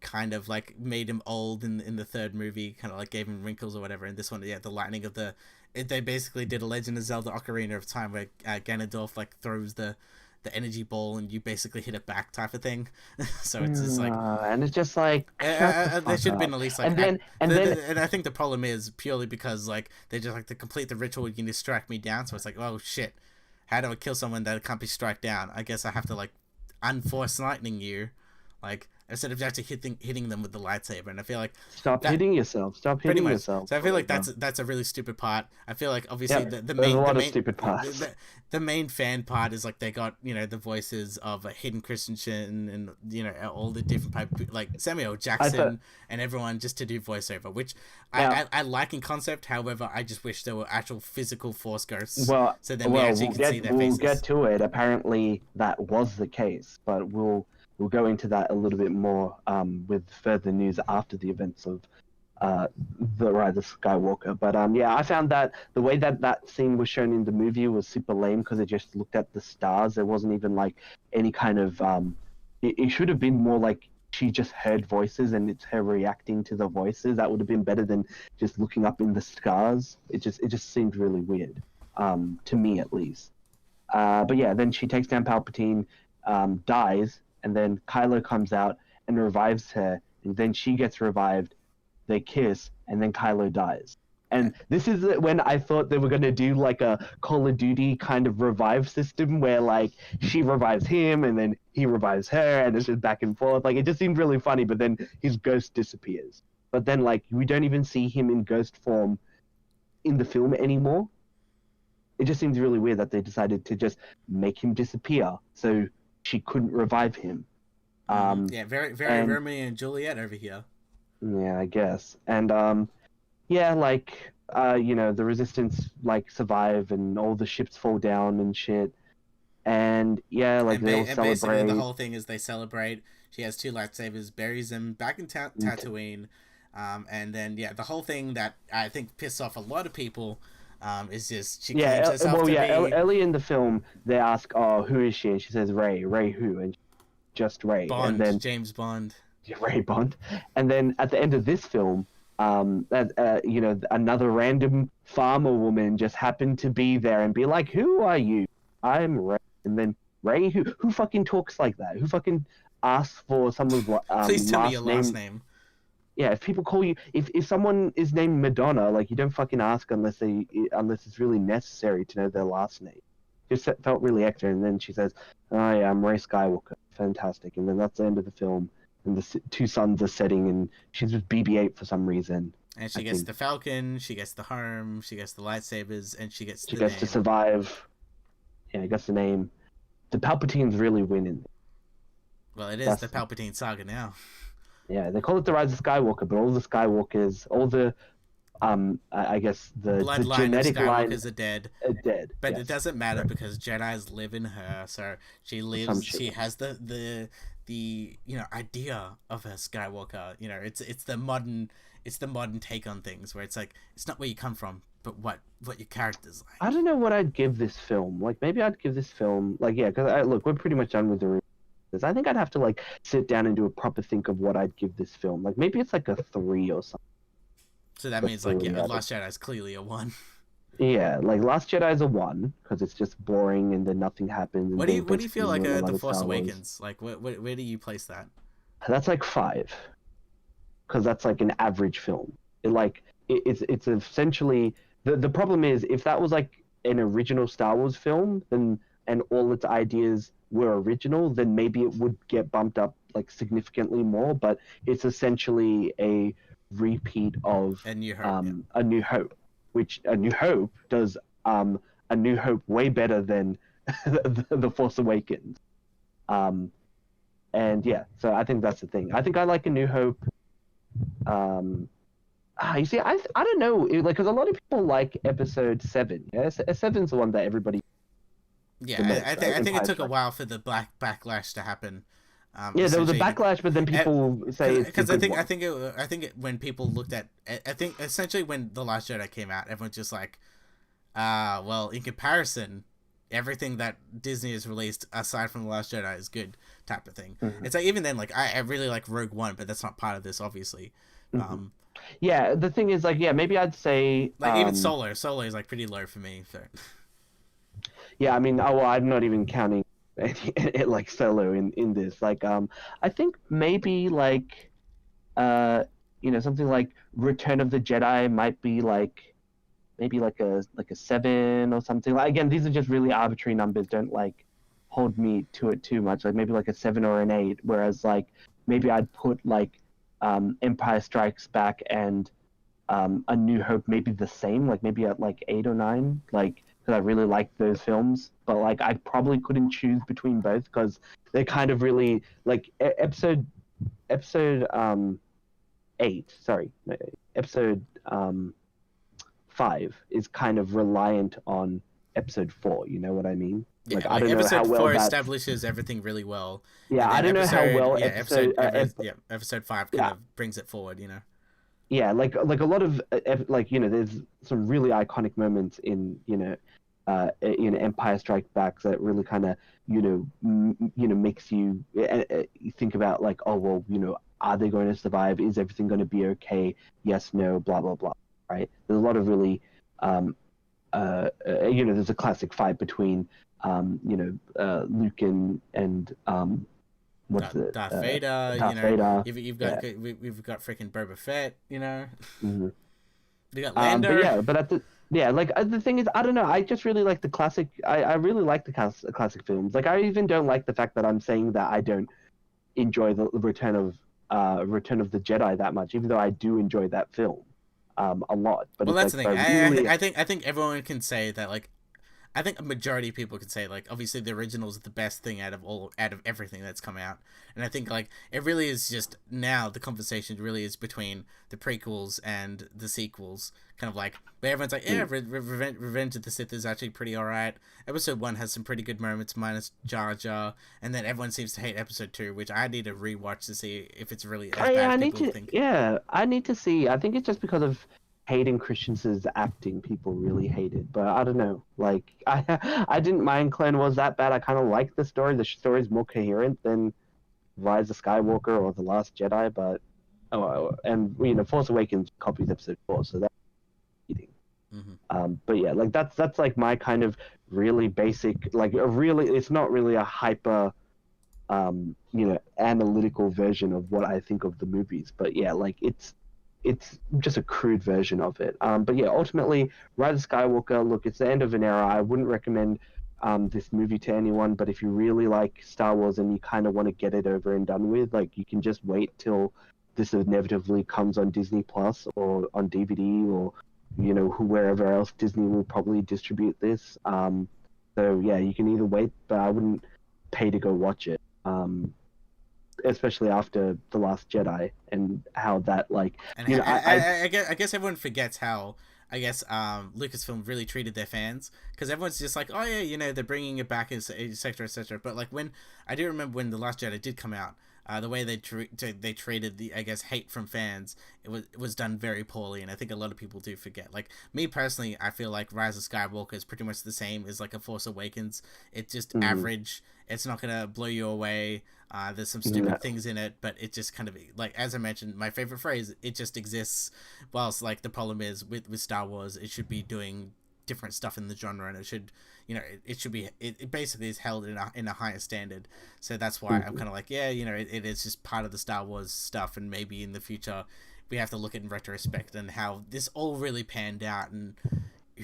kind of like made him old in the third movie, kind of like gave him wrinkles or whatever. And this one, the lightning of they basically did a Legend of Zelda Ocarina of Time where Ganondorf like throws the energy ball and you basically hit it back type of thing. So it's just like, and it's just like there should have been at least like, and I think the problem is purely because like they just like to complete the ritual, you can just strike me down. So it's like, oh shit, how do I kill someone that can't be struck down? I guess I have to like unforce lightning you, like, instead of actually hitting them with the lightsaber. And I feel like stop hitting yourself. So I feel like that's a really stupid part. I feel like obviously the main fan part is like they got the voices of Hayden Christensen and all the different like Samuel Jackson and everyone just to do voiceover, which I like in concept. However, I just wish there were actual physical Force ghosts. So then we actually can see their faces. We'll get to it. Apparently that was the case, but we'll go into that a little bit more with further news after the events of the Rise of Skywalker. But I found that the way that scene was shown in the movie was super lame because it just looked at the stars. There wasn't even like any kind of it should have been more like she just heard voices and it's her reacting to the voices. That would have been better than just looking up in the stars. It just seemed really weird to me, at least. But yeah, then she takes down Palpatine, dies. And then Kylo comes out and revives her, and then she gets revived. They kiss, and then Kylo dies. And this is when I thought they were going to do like a Call of Duty kind of revive system where like she revives him and then he revives her, and it's just back and forth. Like, it just seemed really funny, but then his ghost disappears. But then like we don't even see him in ghost form in the film anymore. It just seems really weird that they decided to just make him disappear. So she couldn't revive him. Very Romeo and Juliet over here. Yeah, I guess. And the Resistance like survive and all the ships fall down and shit. And they all celebrate. Basically the whole thing is they celebrate. She has 2 lightsabers, buries them back in Tatooine, and then the whole thing that I think pissed off a lot of people. Is just she claims herself to be... early in the film they ask, "Oh, who is she?" And she says, "Rey." Rey who? And just Rey. Bond, and then James Bond. Rey Bond. And then at the end of this film, another random farmer woman just happened to be there and be like, "Who are you?" "I'm Rey." And then Rey who fucking talks like that? Who fucking asks for someone's Please tell me your last name. yeah, if people call you, if someone is named Madonna, like you don't fucking ask unless it's really necessary to know their last name. Just felt really extra, and then she says, "Oh yeah, I'm Ray Skywalker." Fantastic, and then that's the end of the film, and the two suns are setting, and she's with BB-8 for some reason. And she gets the Falcon, she gets the harm, she gets the lightsabers, and she gets to survive. Yeah, I guess the name. The Palpatines really winning. Well, it is the Palpatine saga now. Yeah, they call it the Rise of Skywalker, but all the Skywalkers, all the, I guess the genetic Skywalkers are dead. But yes. It doesn't matter because Jedis live in her, so she lives. She has the idea of a Skywalker. It's the modern take on things where it's like it's not where you come from, but what your character's like. I don't know what I'd give this film. Like maybe I'd give this film because look, we're pretty much done with the. I think I'd have to like sit down and do a proper think of what I'd give this film. Like maybe it's like a 3 or something. So that means like Last Jedi is clearly a 1. Yeah, like Last Jedi is a 1 because it's just boring and then nothing happens. And what do you feel like The Force Awakens? Like where do you place that? That's like 5, because that's like an average film. It's essentially the problem is if that was like an original Star Wars film then and all its ideas were original, then maybe it would get bumped up like significantly more. But it's essentially a repeat of A New Hope, A New Hope, which A New Hope does A New Hope way better than the Force Awakens. And yeah, so I think that's the thing. I think I like A New Hope. You see, I don't know, like because a lot of people like Episode 7. Yeah, 7's the one that everybody. Yeah, I think it took a while for the backlash to happen. Yeah, there was a backlash, but then people say because I think when people looked at, I think essentially when The Last Jedi came out, everyone's just like, well, in comparison, everything that Disney has released aside from The Last Jedi is good, type of thing. Mm-hmm. It's like even then, like I really like Rogue One, but that's not part of this, obviously. Mm-hmm. Yeah, the thing is, like, yeah, maybe I'd say like even Solo is like pretty low for me. So. Yeah, I mean, I'm not even counting it like Solo in this. Like, I think maybe like, something like Return of the Jedi might be like, maybe like a 7 or something. Like, again, these are just really arbitrary numbers. Don't like hold me to it too much. Like maybe like a 7 or an 8. Whereas like maybe I'd put like Empire Strikes Back and A New Hope maybe the same. Like maybe at like 8 or 9. Like. Because I really like those films, but like I probably couldn't choose between both because they're kind of really like episode 5 is kind of reliant on episode 4. You know what I mean? Yeah, like I don't know how well episode 4 establishes everything really well. Yeah, I don't know how well episode 5 kind of brings it forward. Yeah, like a lot of there's some really iconic moments in Empire Strikes Back that really kind of makes you think about like, oh well, are they going to survive? Is everything going to be okay? Yes, no, blah blah blah. Right? There's a lot of really there's a classic fight between Luke and Darth Vader, Vader. We've got freaking Boba Fett, Mm-hmm. We got Lando. But the thing is, I don't know. I just really like the classic. I really like the classic films. Like I even don't like the fact that I'm saying that I don't enjoy the Return of the Jedi that much, even though I do enjoy that film a lot. But well, that's the thing. Really... I think everyone can say that. Like, I think a majority of people can say, like, obviously the original is the best thing out of everything that's come out. And I think, like, it really is just now the conversation really is between the prequels and the sequels. Kind of like, where everyone's like, yeah, Revenge of the Sith is actually pretty alright. Episode 1 has some pretty good moments, minus Jar Jar. And then everyone seems to hate Episode 2, which I need to rewatch to see if it's really as bad as people think. Yeah, I need to see. I think it's just because of Hayden Christensen's acting, people really hate it, but I don't know. Like, I didn't mind Clone Wars that bad. I kind of like the story. The story is more coherent than Rise of Skywalker or The Last Jedi. But Force Awakens copies Episode 4, so that's eating. Mm-hmm. But yeah, like that's like my kind of really basic, like a really. It's not really a hyper analytical version of what I think of the movies. But yeah, like it's just a crude version of it. But yeah, ultimately, Rise of Skywalker. Look, it's the end of an era. I wouldn't recommend this movie to anyone. But if you really like Star Wars and you kind of want to get it over and done with, like you can just wait till this inevitably comes on Disney Plus or on DVD or wherever else Disney will probably distribute this. So yeah, you can either wait, but I wouldn't pay to go watch it. Especially after The Last Jedi and how that And I I guess everyone forgets how Lucasfilm really treated their fans, because everyone's just like, oh yeah, they're bringing it back, etc., etc. But like when I do remember when The Last Jedi did come out, the way they treated the, I guess, hate from fans, it was done very poorly, and I think a lot of people do forget. Like me personally, I feel like Rise of Skywalker is pretty much the same as like a Force Awakens. It's just average. It's not gonna blow you away. There's some stupid things in it, but it just kind of, like, as I mentioned, my favorite phrase, it just exists. Whilst like the problem is with Star Wars, it should be doing different stuff in the genre, and it should, it should be, it basically is held in a higher standard. So that's why I'm kind of like, yeah, it is just part of the Star Wars stuff, and maybe in the future we have to look at in retrospect and how this all really panned out and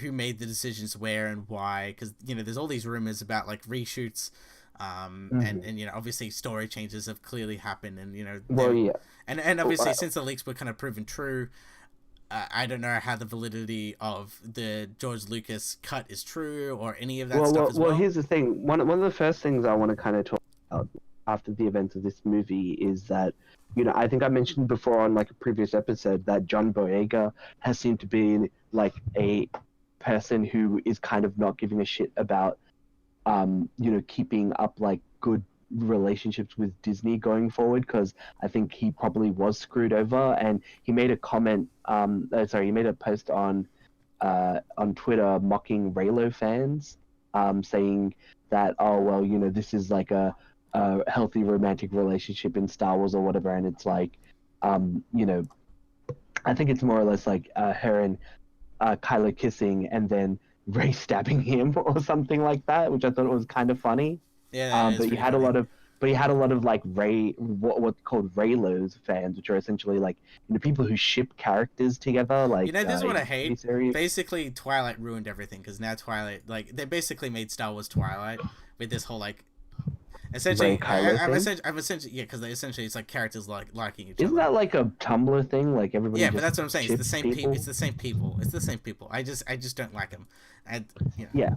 who made the decisions where and why, because there's all these rumors about like reshoots, and obviously story changes have clearly happened, and and obviously since the leaks were kind of proven true, I don't know how the validity of the George Lucas cut is true or any of that stuff as well. Well, here's the thing. One of the first things I want to kind of talk about after the events of this movie is that, I think I mentioned before on like a previous episode that John Boyega has seemed to be like a person who is kind of not giving a shit about, keeping up like good relationships with Disney going forward, because I think he probably was screwed over, and he made a comment. He made a post on Twitter mocking Reylo fans, saying that, oh well, this is like a healthy romantic relationship in Star Wars or whatever, and it's like, I think it's more or less like her and Kylo kissing and then Rey stabbing him or something like that, which I thought was kind of funny. Yeah, but he had funny. a lot of like what's called Reylos fans, which are essentially like people who ship characters together. Like this is what I hate. Basically, Twilight ruined everything, because now Twilight, like, they basically made Star Wars Twilight with this whole like. Essentially, I'm essentially, yeah, because essentially it's like characters liking each other. Isn't that like a Tumblr thing? Like everybody. Yeah, but that's what I'm saying. It's the same people. It's the same people. It's the same people. I just don't like them. Yeah.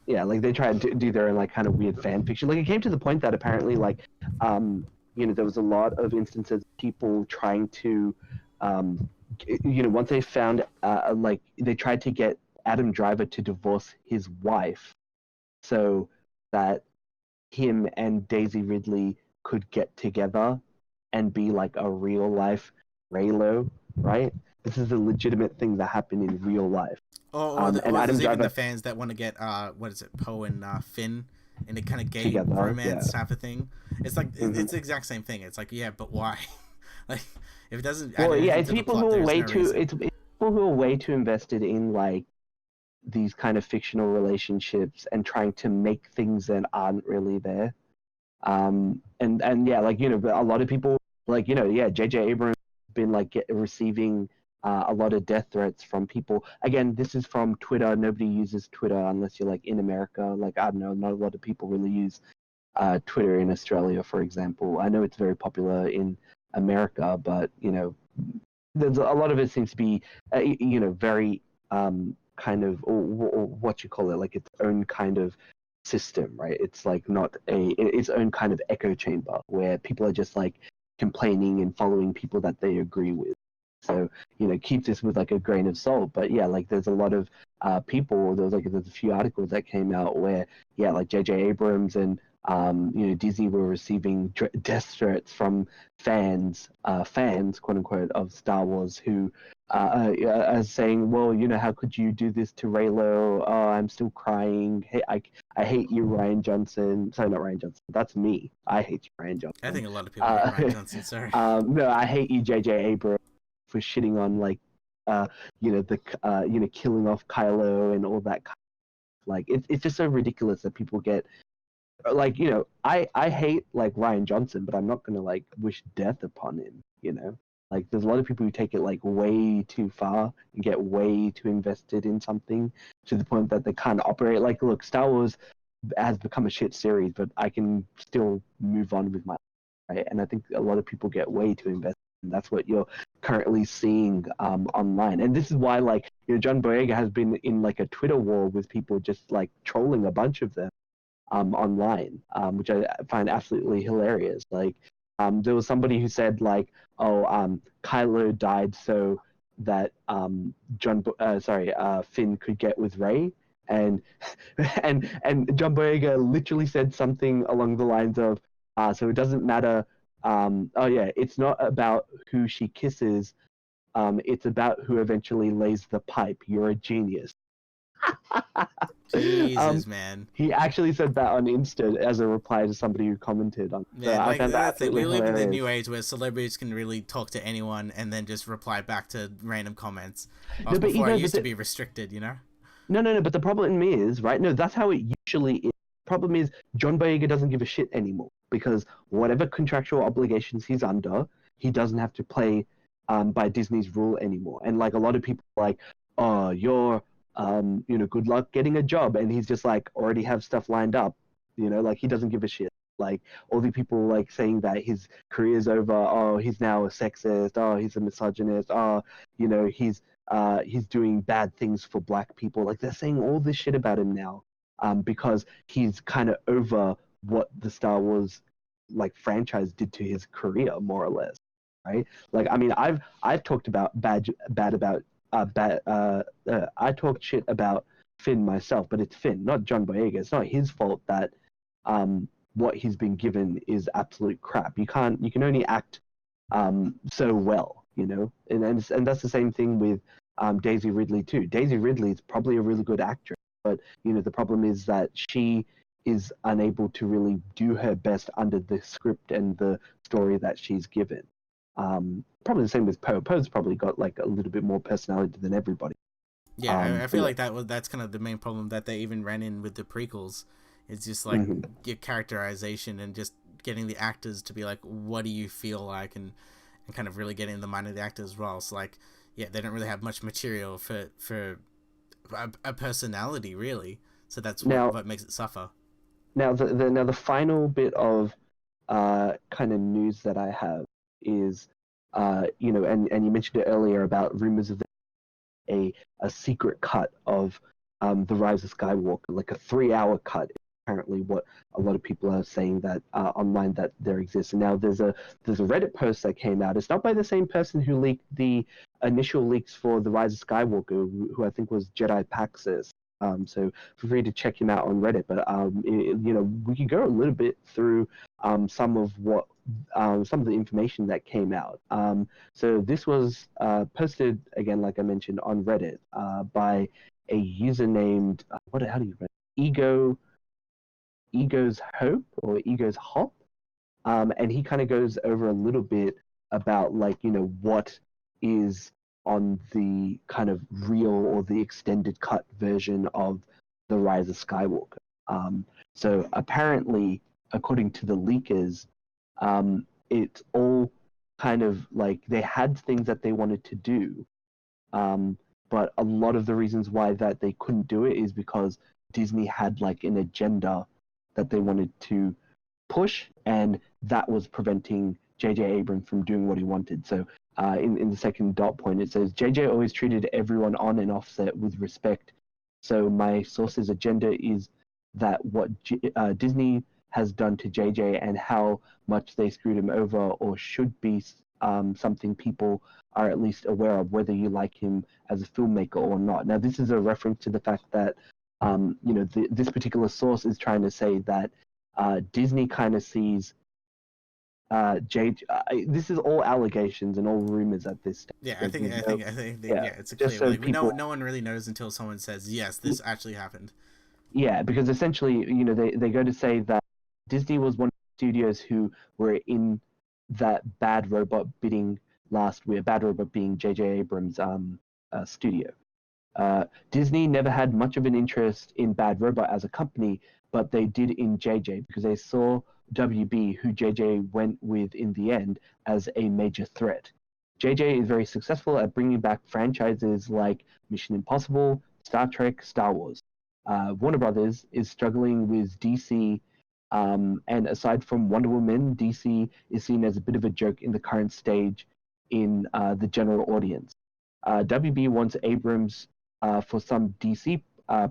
Yeah, like they try to do their own like kind of weird fan fiction. Like it came to the point that apparently like, there was a lot of instances of people trying to, once they found like they tried to get Adam Driver to divorce his wife, so that him and Daisy Ridley could get together and be like a real life Reylo, right? This is a legitimate thing that happened in real life. And Adam Driver, even the fans that want to get what is it, Poe and Finn, and it kind of gay together, romance type of thing. It's like it's the exact same thing. It's like, yeah, but why? Like if it doesn't. Well, yeah, it's people who are way too. It's people who are way too invested in like these kind of fictional relationships and trying to make things that aren't really there. And yeah, like a lot of people like J.J. Abrams has been like receiving a lot of death threats from people. Again, this is from Twitter. Nobody uses Twitter unless you're like in America. Like I don't know, not a lot of people really use Twitter in Australia, for example. I know it's very popular in America, but there's a lot of it seems to be very kind of or what you call it, like its own kind of system, right? It's like not its own kind of echo chamber where people are just like complaining and following people that they agree with. So keep this with like a grain of salt. But yeah, like there's a lot of people. There's a few articles that came out where like J.J. Abrams and Disney were receiving death threats from fans, quote unquote, of Star Wars who are saying, well, how could you do this to Reylo? Oh, I'm still crying. Hey, I hate you, Rian Johnson. Sorry, not Rian Johnson. That's me. I hate you, Rian Johnson. I think a lot of people hate Rian Johnson. Sorry. No, I hate you, J.J. Abrams, for shitting on like, killing off Kylo and all that. Like it's just so ridiculous that people get like, I hate like Ryan Johnson, but I'm not gonna like wish death upon him. Like there's a lot of people who take it like way too far and get way too invested in something to the point that they can't operate. Like, look, Star Wars has become a shit series, but I can still move on with my life, right? And I think a lot of people get way too invested. And that's what you're currently seeing online. And this is why, like, John Boyega has been in like a Twitter war with people just like trolling a bunch of them online, which I find absolutely hilarious. Like, there was somebody who said like, "Oh, Kylo died so that Finn could get with Rey," and and John Boyega literally said something along the lines of, "So it doesn't matter. Oh yeah, it's not about who she kisses. It's about who eventually lays the pipe. You're a genius." Jesus, man. He actually said that on Insta as a reply to somebody who commented on. So Man, I like found that that's it. absolutely We live in the hilarious. new age where celebrities can really talk to anyone and then just reply back to random comments. No, but Before it used to be restricted, you know? no. But the problem is, right? No, that's how it usually is. Problem is, John Boyega doesn't give a shit anymore because whatever contractual obligations he's under, he doesn't have to play by Disney's rule anymore. And like a lot of people, are like, oh, you're good luck getting a job, and he's just like already have stuff lined up. Like he doesn't give a shit. Like all the people like saying that his career's over. Oh, he's now a sexist. Oh, he's a misogynist. Oh, he's doing bad things for black people. Like they're saying all this shit about him now, because he's kind of over what the Star Wars like franchise did to his career, more or less, right? Like I mean, I've talked about I talked shit about Finn myself, but it's Finn, not John Boyega. It's not his fault that what he's been given is absolute crap. You can only act so well, and that's the same thing with Daisy Ridley too. Daisy Ridley is probably a really good actress, but the problem is that she is unable to really do her best under the script and the story that she's given. Probably the same with Poe. Poe's probably got like a little bit more personality than everybody. Yeah, I feel like that's kind of the main problem that they even ran in with the prequels. It's just like your characterization and just getting the actors to be like, what do you feel like, and kind of really getting in the mind of the actors as well. So like, yeah, they don't really have much material for a personality really. So that's what makes it suffer. Now the final bit of kind of news that I have is and you mentioned it earlier about rumors of a secret cut of the Rise of Skywalker, like a 3-hour cut. Apparently, what a lot of people are saying that online that there exists. And now there's a Reddit post that came out. It's not by the same person who leaked the initial leaks for the Rise of Skywalker, who I think was Jedi Paxis. So feel free to check him out on Reddit. But we can go a little bit through some of the information that came out. So this was posted again, like I mentioned, on Reddit by a user named how do you read Ego's Hope or Ego's Hop, and he kind of goes over a little bit about like what is on the kind of real or the extended cut version of the Rise of Skywalker. So apparently, according to the leakers, it's all kind of like they had things that they wanted to do, but a lot of the reasons why that they couldn't do it is because Disney had like an agenda that they wanted to push, and that was preventing J.J. Abrams from doing what he wanted. So in the second dot point, it says, J.J. always treated everyone on and off set with respect. So my source's agenda is that what Disney has done to J.J. and how much they screwed him over or should be something people are at least aware of, whether you like him as a filmmaker or not. Now, this is a reference to the fact that this particular source is trying to say that Disney kind of sees this is all allegations and all rumors at this stage. Yeah, I think it's clear. So like no one really knows until someone says yes, this actually happened. Yeah, because essentially, they go to say that Disney was one of the studios who were in that Bad Robot bidding last year. Bad Robot being J.J. Abrams' studio. Disney never had much of an interest in Bad Robot as a company, but they did in JJ because they saw WB, who JJ went with in the end, as a major threat. JJ is very successful at bringing back franchises like Mission Impossible, Star Trek, Star Wars. Warner Brothers is struggling with DC, and aside from Wonder Woman, DC is seen as a bit of a joke in the current stage in the general audience. WB wants Abrams for some DC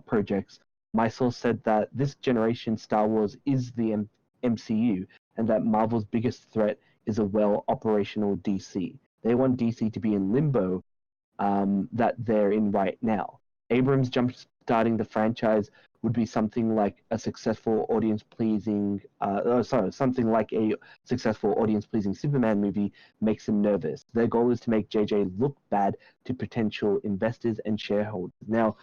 projects. My source said that this generation Star Wars is the MCU, and that Marvel's biggest threat is a well-operational DC. They want DC to be in limbo that they're in right now. Abrams jump-starting the franchise would be something like a successful audience-pleasing, something like a successful audience-pleasing Superman movie makes them nervous. Their goal is to make JJ look bad to potential investors and shareholders. Now,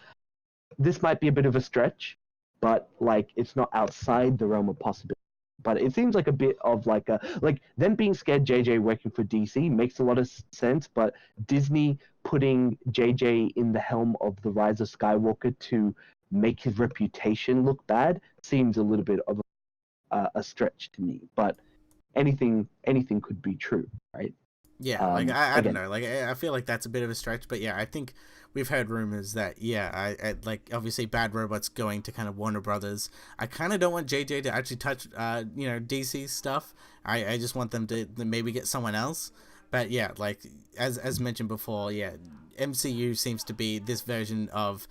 this might be a bit of a stretch, but like it's not outside the realm of possibility. But it seems like a bit of like them being scared JJ working for DC makes a lot of sense, but Disney putting JJ in the helm of the Rise of Skywalker to make his reputation look bad seems a little bit of a stretch to me. But anything could be true, right? Yeah, like I don't know, like I feel like that's a bit of a stretch, but yeah, I think we've heard rumors that I like obviously Bad Robot's going to kind of Warner Brothers. I kind of don't want JJ to actually touch DC stuff. I just want them to maybe get someone else. But yeah, like as mentioned before, yeah, MCU seems to be this version of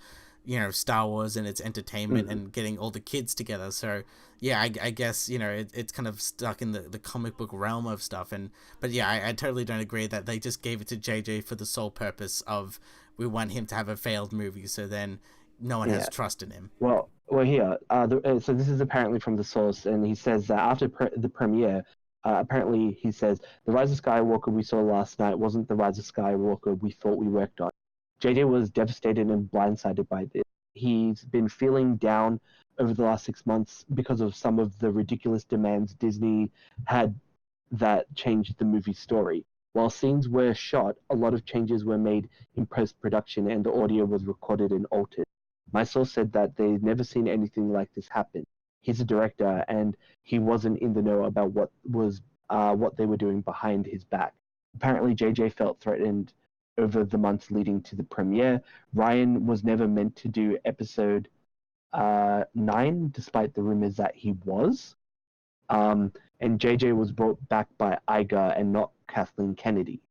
Star Wars and its entertainment and getting all the kids together. So yeah, I guess it's kind of stuck in the comic book realm of stuff. But yeah, I totally don't agree that they just gave it to JJ for the sole purpose of we want him to have a failed movie, so then no one has trust in him. Well here, so this is apparently from the source, and he says that after the premiere, apparently he says the Rise of Skywalker we saw last night wasn't the Rise of Skywalker we thought we worked on. JJ was devastated and blindsided by this. He's been feeling down over the last 6 months because of some of the ridiculous demands Disney had that changed the movie story. While scenes were shot, a lot of changes were made in post-production and the audio was recorded and altered. My source said that they'd never seen anything like this happen. He's a director and he wasn't in the know about what they were doing behind his back. Apparently JJ felt threatened over the months leading to the premiere. Ryan was never meant to do episode 9, despite the rumors that he was. And JJ was brought back by Iger and not Kathleen Kennedy.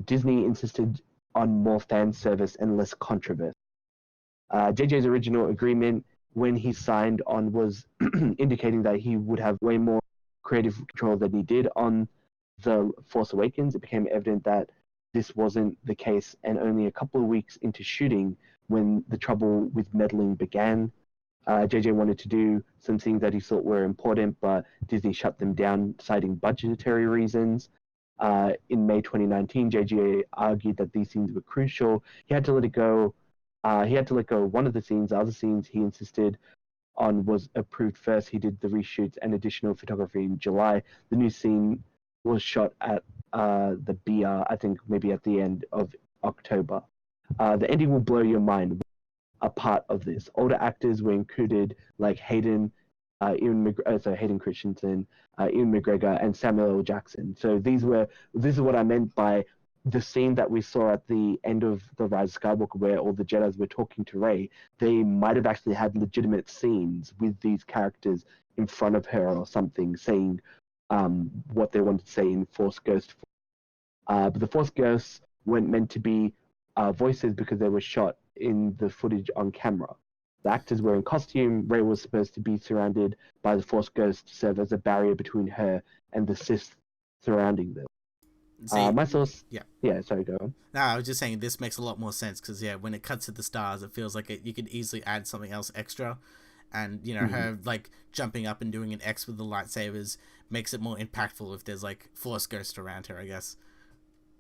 Disney insisted on more fan service and less controversy. JJ's original agreement when he signed on was indicating that he would have way more creative control than he did on The Force Awakens. It became evident that this wasn't the case, and only a couple of weeks into shooting when the trouble with meddling began. JJ wanted to do some things that he thought were important, but Disney shut them down, citing budgetary reasons. In May 2019, JJ argued that these scenes were crucial. He had to let it go. He had to let go of one of the scenes. The other scenes he insisted on was approved first. He did the reshoots and additional photography in July. The new scene was shot at the BR, I think maybe at the end of October. The ending will blow your mind. A part of this, older actors were included, like Hayden Christensen, Ian McGregor, and Samuel L. Jackson. So this is what I meant by the scene that we saw at the end of The Rise of Skywalker, where all the Jedis were talking to Rey. They might have actually had legitimate scenes with these characters in front of her or something, saying what they wanted to say in Force Ghost. But the Force Ghosts weren't meant to be voices because they were shot in the footage on camera. The actors were in costume. Rey was supposed to be surrounded by the Force Ghost to serve as a barrier between her and the Sith surrounding them. See, my source... Yeah, sorry, go on. No, I was just saying this makes a lot more sense because, when it cuts to the stars, it feels like you could easily add something else extra. And, her, jumping up and doing an X with the lightsabers makes it more impactful if there's, Force Ghost around her, I guess.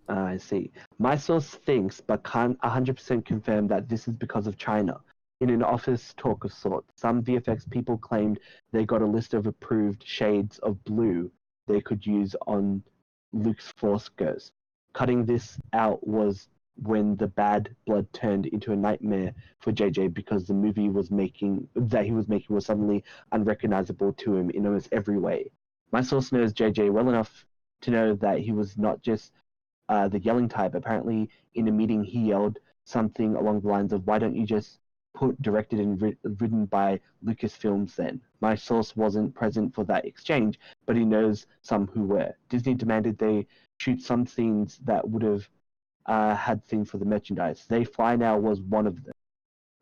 I see. My source thinks, but can't 100% confirm, that this is because of China. In an office talk of sorts, some VFX people claimed they got a list of approved shades of blue they could use on Luke's Force Ghost. Cutting this out was when the bad blood turned into a nightmare for JJ because the movie he was making was suddenly unrecognizable to him in almost every way. My source knows JJ well enough to know that he was not just the yelling type. Apparently, in a meeting, he yelled something along the lines of, "Why don't you just put directed and written by Lucasfilms then?" My source wasn't present for that exchange, but he knows some who were. Disney demanded they shoot some scenes that would have had scenes for the merchandise. They Fly Now was one of them.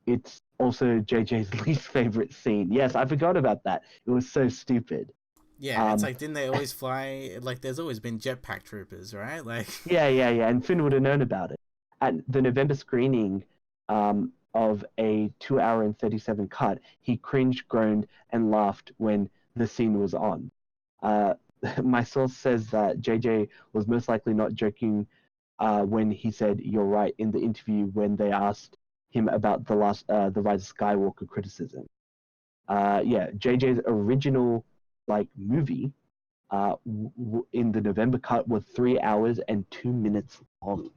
It's also JJ's least favorite scene. Yes, I forgot about that. It was so stupid. Yeah, it's like, didn't they always fly? Like, there's always been jetpack troopers, right? Like, yeah. And Finn would have known about it. At the November screening of a 2 hour and 37 cut, he cringed, groaned, and laughed when the scene was on. My source says that JJ was most likely not joking when he said "you're right" in the interview when they asked him about the Rise of Skywalker criticism. JJ's original movie in the November cut was 3 hours and 2 minutes long.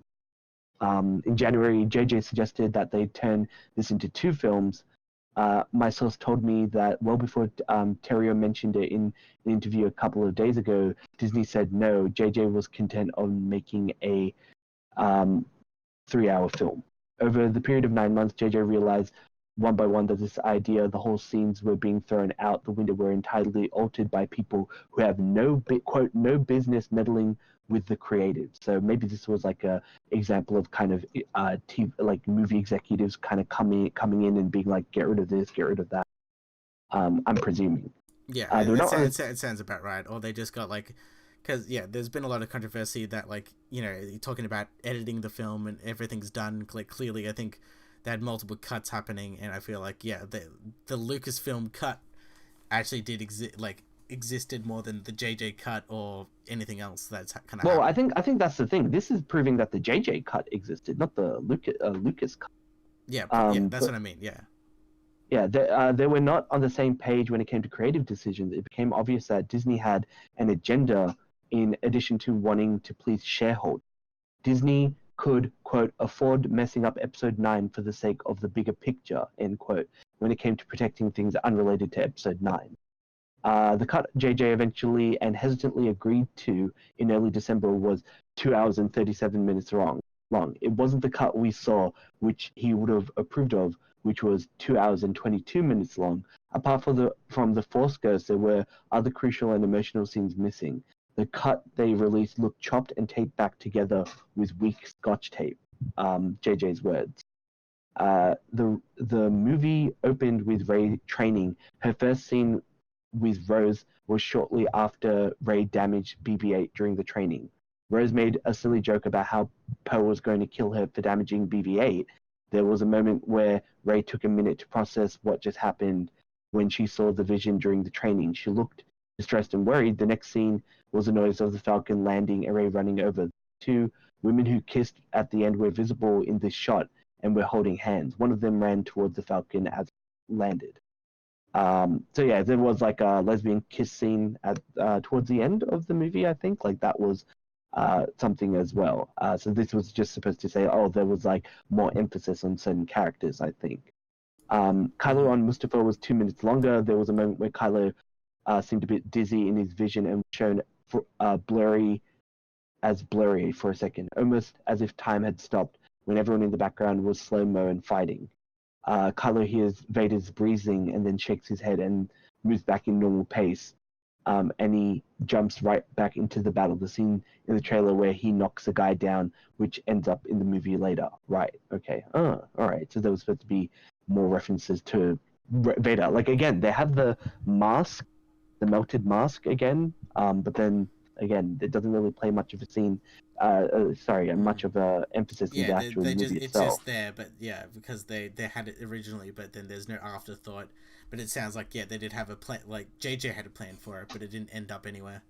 In January, JJ suggested that they turn this into 2 films. My source told me that well before Terrio mentioned it in an interview a couple of days ago, Disney said no. JJ was content on making a 3-hour film. Over the period of 9 months, JJ realized one by one that this idea, the whole scenes were being thrown out the window, were entirely altered by people who have no business meddling with the creative. So maybe this was like a example of kind of movie executives kind of coming in and being like, get rid of this, get rid of that. I'm presuming. Yeah, it sounds about right. Or they just got because there's been a lot of controversy that you're talking about editing the film and everything's done. Clearly, I think they had multiple cuts happening, and I feel like the Lucasfilm cut actually did existed more than the JJ cut or anything else that's kind of. Well, happened. I think that's the thing. This is proving that the JJ cut existed, not the Lucas cut. Yeah, that's what I mean. Yeah. Yeah, they were not on the same page when it came to creative decisions. It became obvious that Disney had an agenda in addition to wanting to please shareholders. Disney could, quote, afford messing up episode 9 for the sake of the bigger picture, end quote, when it came to protecting things unrelated to episode 9. The cut JJ eventually and hesitantly agreed to in early December was 2 hours and 37 minutes long. It wasn't the cut we saw, which he would have approved of, which was 2 hours and 22 minutes long. Apart from the Force Ghost, there were other crucial and emotional scenes missing. The cut they released looked chopped and taped back together with weak Scotch tape. JJ's words. The movie opened with Rey training. Her first scene with Rose was shortly after Rey damaged BB-8 during the training. Rose made a silly joke about how Poe was going to kill her for damaging BB-8. There was a moment where Rey took a minute to process what just happened when she saw the vision during the training. She looked distressed and worried. The next scene was the noise of the Falcon landing and Rey running over. 2 women who kissed at the end were visible in this shot and were holding hands. One of them ran towards the Falcon as it landed. There was like a lesbian kiss scene at towards the end of the movie, I think. That was something as well. So this was just supposed to say, there was more emphasis on certain characters, I think. Kylo on Mustafar was 2 minutes longer. There was a moment where Kylo seemed a bit dizzy in his vision and was shown blurry for a second, almost as if time had stopped when everyone in the background was slow-mo and fighting. Kylo hears Vader's breathing and then shakes his head and moves back in normal pace. And he jumps right back into the battle. The scene in the trailer where he knocks a guy down, which ends up in the movie later. Right, okay. All right. So there was supposed to be more references to Vader. Again, they have the mask, the melted mask again, but then, again, it doesn't really play much of a scene. Much of a emphasis in the actual movie itself. It's just there, but because they had it originally, but then there's no afterthought. But it sounds like they did have a plan. JJ had a plan for it, but it didn't end up anywhere.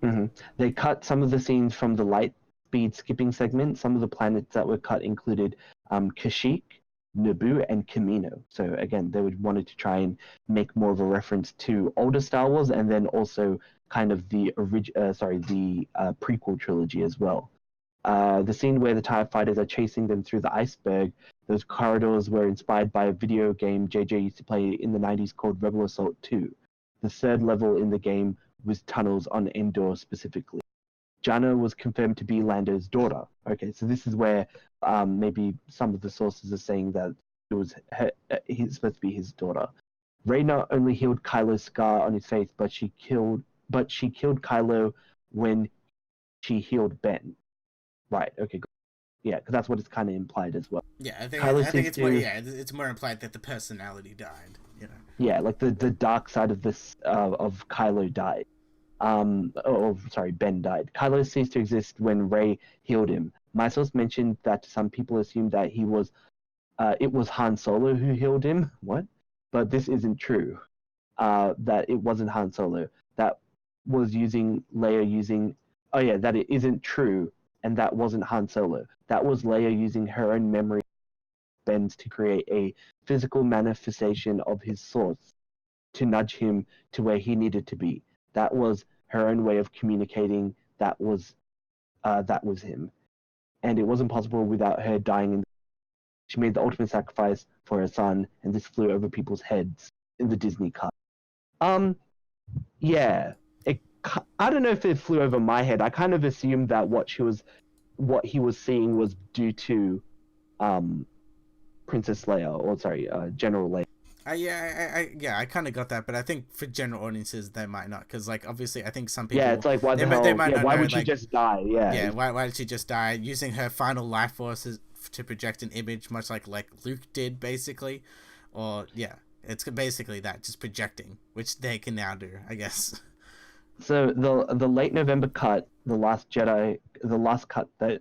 Mm-hmm. They cut some of the scenes from the light speed skipping segment. Some of the planets that were cut included Kashyyyk, Naboo, and Kamino. So again, they wanted to try and make more of a reference to older Star Wars, and then also kind of the prequel trilogy as well. The scene where the TIE fighters are chasing them through the iceberg, those corridors were inspired by a video game JJ used to play in the 90s called Rebel Assault 2. The third level in the game was tunnels on Endor specifically. Jannah was confirmed to be Lando's daughter. Okay, so this is where maybe some of the sources are saying that it was he's supposed to be his daughter. Rey not only healed Kylo's scar on his face, but she killed Kylo when she healed Ben. Right. Okay. Good. Yeah, because that's what it's kind of implied as well. Yeah, I think it's more. Yeah, it's more implied that the personality died. You know. Yeah, like the dark side of this of Kylo died. Ben died. Kylo ceased to exist when Rey healed him. My source mentioned that some people assumed that it was Han Solo who healed him. What? But this isn't true. That it wasn't Han Solo. That was Leia using. Oh yeah, that it isn't true, and that wasn't Han Solo. That was Leia using her own memory bends to create a physical manifestation of his source to nudge him to where he needed to be. That was her own way of communicating that was him. And it wasn't possible without her dying. She made the ultimate sacrifice for her son, and this flew over people's heads in the Disney cut. Yeah. I don't know if it flew over my head. I kind of assumed that what he was seeing was due to Princess Leia, General Leia. I kind of got that, but I think for general audiences they might not, because like obviously I think some people it's like why the hell? Why would she just die? Why did she just die using her final life forces to project an image, much like Luke did basically, or it's basically that, just projecting, which they can now do, I guess. So the late November cut, the last cut that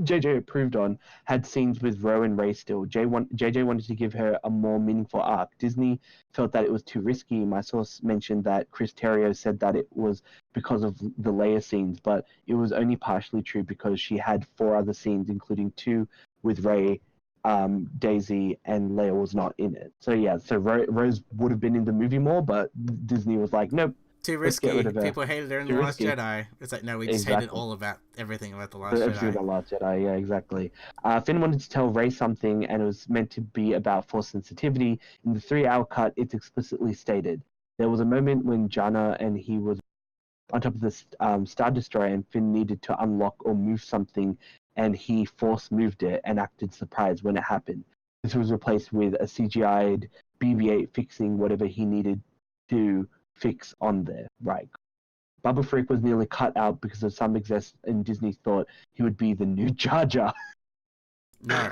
JJ approved on, had scenes with Ro and Rey still. JJ wanted to give her a more meaningful arc. Disney felt that it was too risky. My source mentioned that Chris Terrio said that it was because of the Leia scenes, but it was only partially true because she had 4 other scenes, including 2 with Rey, Daisy, and Leia was not in it. So Rose would have been in the movie more, but Disney was like, nope. Too risky. People hated her in The Last Jedi. It's like, no, we just hated all about everything about The Last Jedi. The Last Jedi, yeah, exactly. Finn wanted to tell Rey something, and it was meant to be about Force sensitivity. In the 3-hour cut, it's explicitly stated. There was a moment when Jannah and he was on top of the Star Destroyer, and Finn needed to unlock or move something, and he Force moved it and acted surprised when it happened. This was replaced with a CGI'd BB-8 fixing whatever he needed to fix on there, right? Bubba Freak was nearly cut out because of some execs in Disney thought he would be the new Jar Jar. No,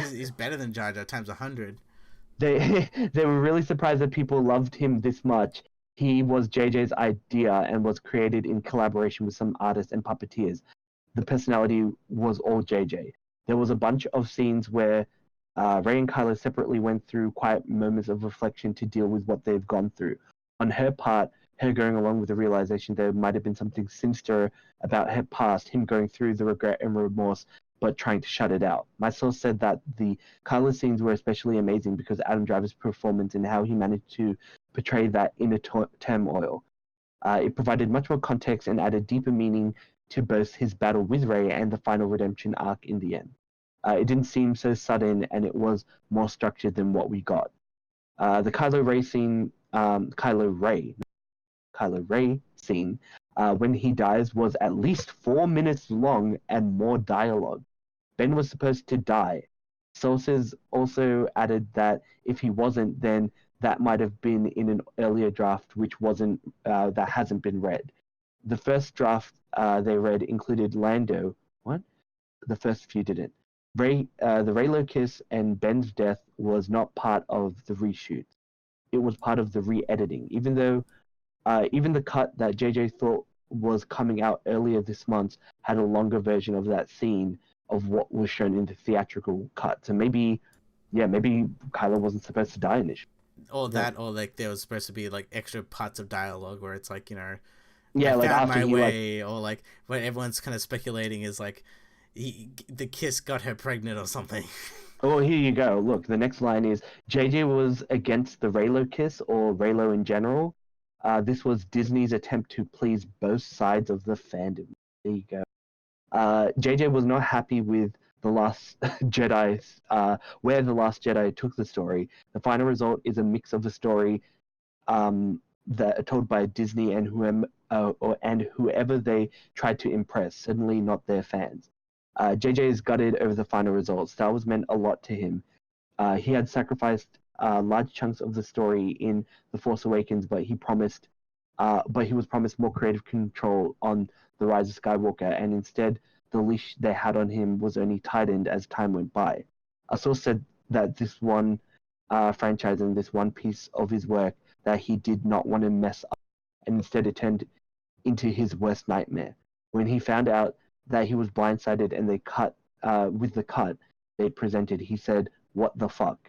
he's better than Jar Jar times 100. They were really surprised that people loved him this much. He was JJ's idea and was created in collaboration with some artists and puppeteers. The personality was all JJ. There was a bunch of scenes where Rey and Kylo separately went through quiet moments of reflection to deal with what they've gone through. On her part, her going along with the realization there might have been something sinister about her past, him going through the regret and remorse, but trying to shut it out. My source said that the Kylo scenes were especially amazing because Adam Driver's performance and how he managed to portray that inner turmoil. It provided much more context and added deeper meaning to both his battle with Rey and the final redemption arc in the end. It didn't seem so sudden, and it was more structured than what we got. The Kylo Rey scene, when he dies was at least 4 minutes long and more dialogue. Ben was supposed to die. Sources also added that if he wasn't, then that might have been in an earlier draft which wasn't that hasn't been read. The first draft they read included Lando. What? The first few didn't. The Reylo kiss and Ben's death was not part of the reshoot. It was part of the re-editing, even though even the cut that JJ thought was coming out earlier this month had a longer version of that scene of what was shown in the theatrical cut. So maybe Kylo wasn't supposed to die initially. Or that, or like there was supposed to be like extra parts of dialogue where it's like, I like found after my way, or like what everyone's kind of speculating is like the kiss got her pregnant or something. Oh, here you go. Look, the next line is JJ was against the Reylo kiss or Reylo in general. This was Disney's attempt to please both sides of the fandom. There you go. JJ was not happy with the Last Jedi, where the Last Jedi took the story. The final result is a mix of the story that are told by Disney and whoever they tried to impress, certainly not their fans. JJ is gutted over the final result. Star Wars meant a lot to him. He had sacrificed large chunks of the story in The Force Awakens, but he was promised more creative control on The Rise of Skywalker, and instead the leash they had on him was only tightened as time went by. A source said that this one franchise and this one piece of his work that he did not want to mess up, and instead it turned into his worst nightmare. When he found out that he was blindsided and they cut with the cut they presented, he said, "What the fuck?"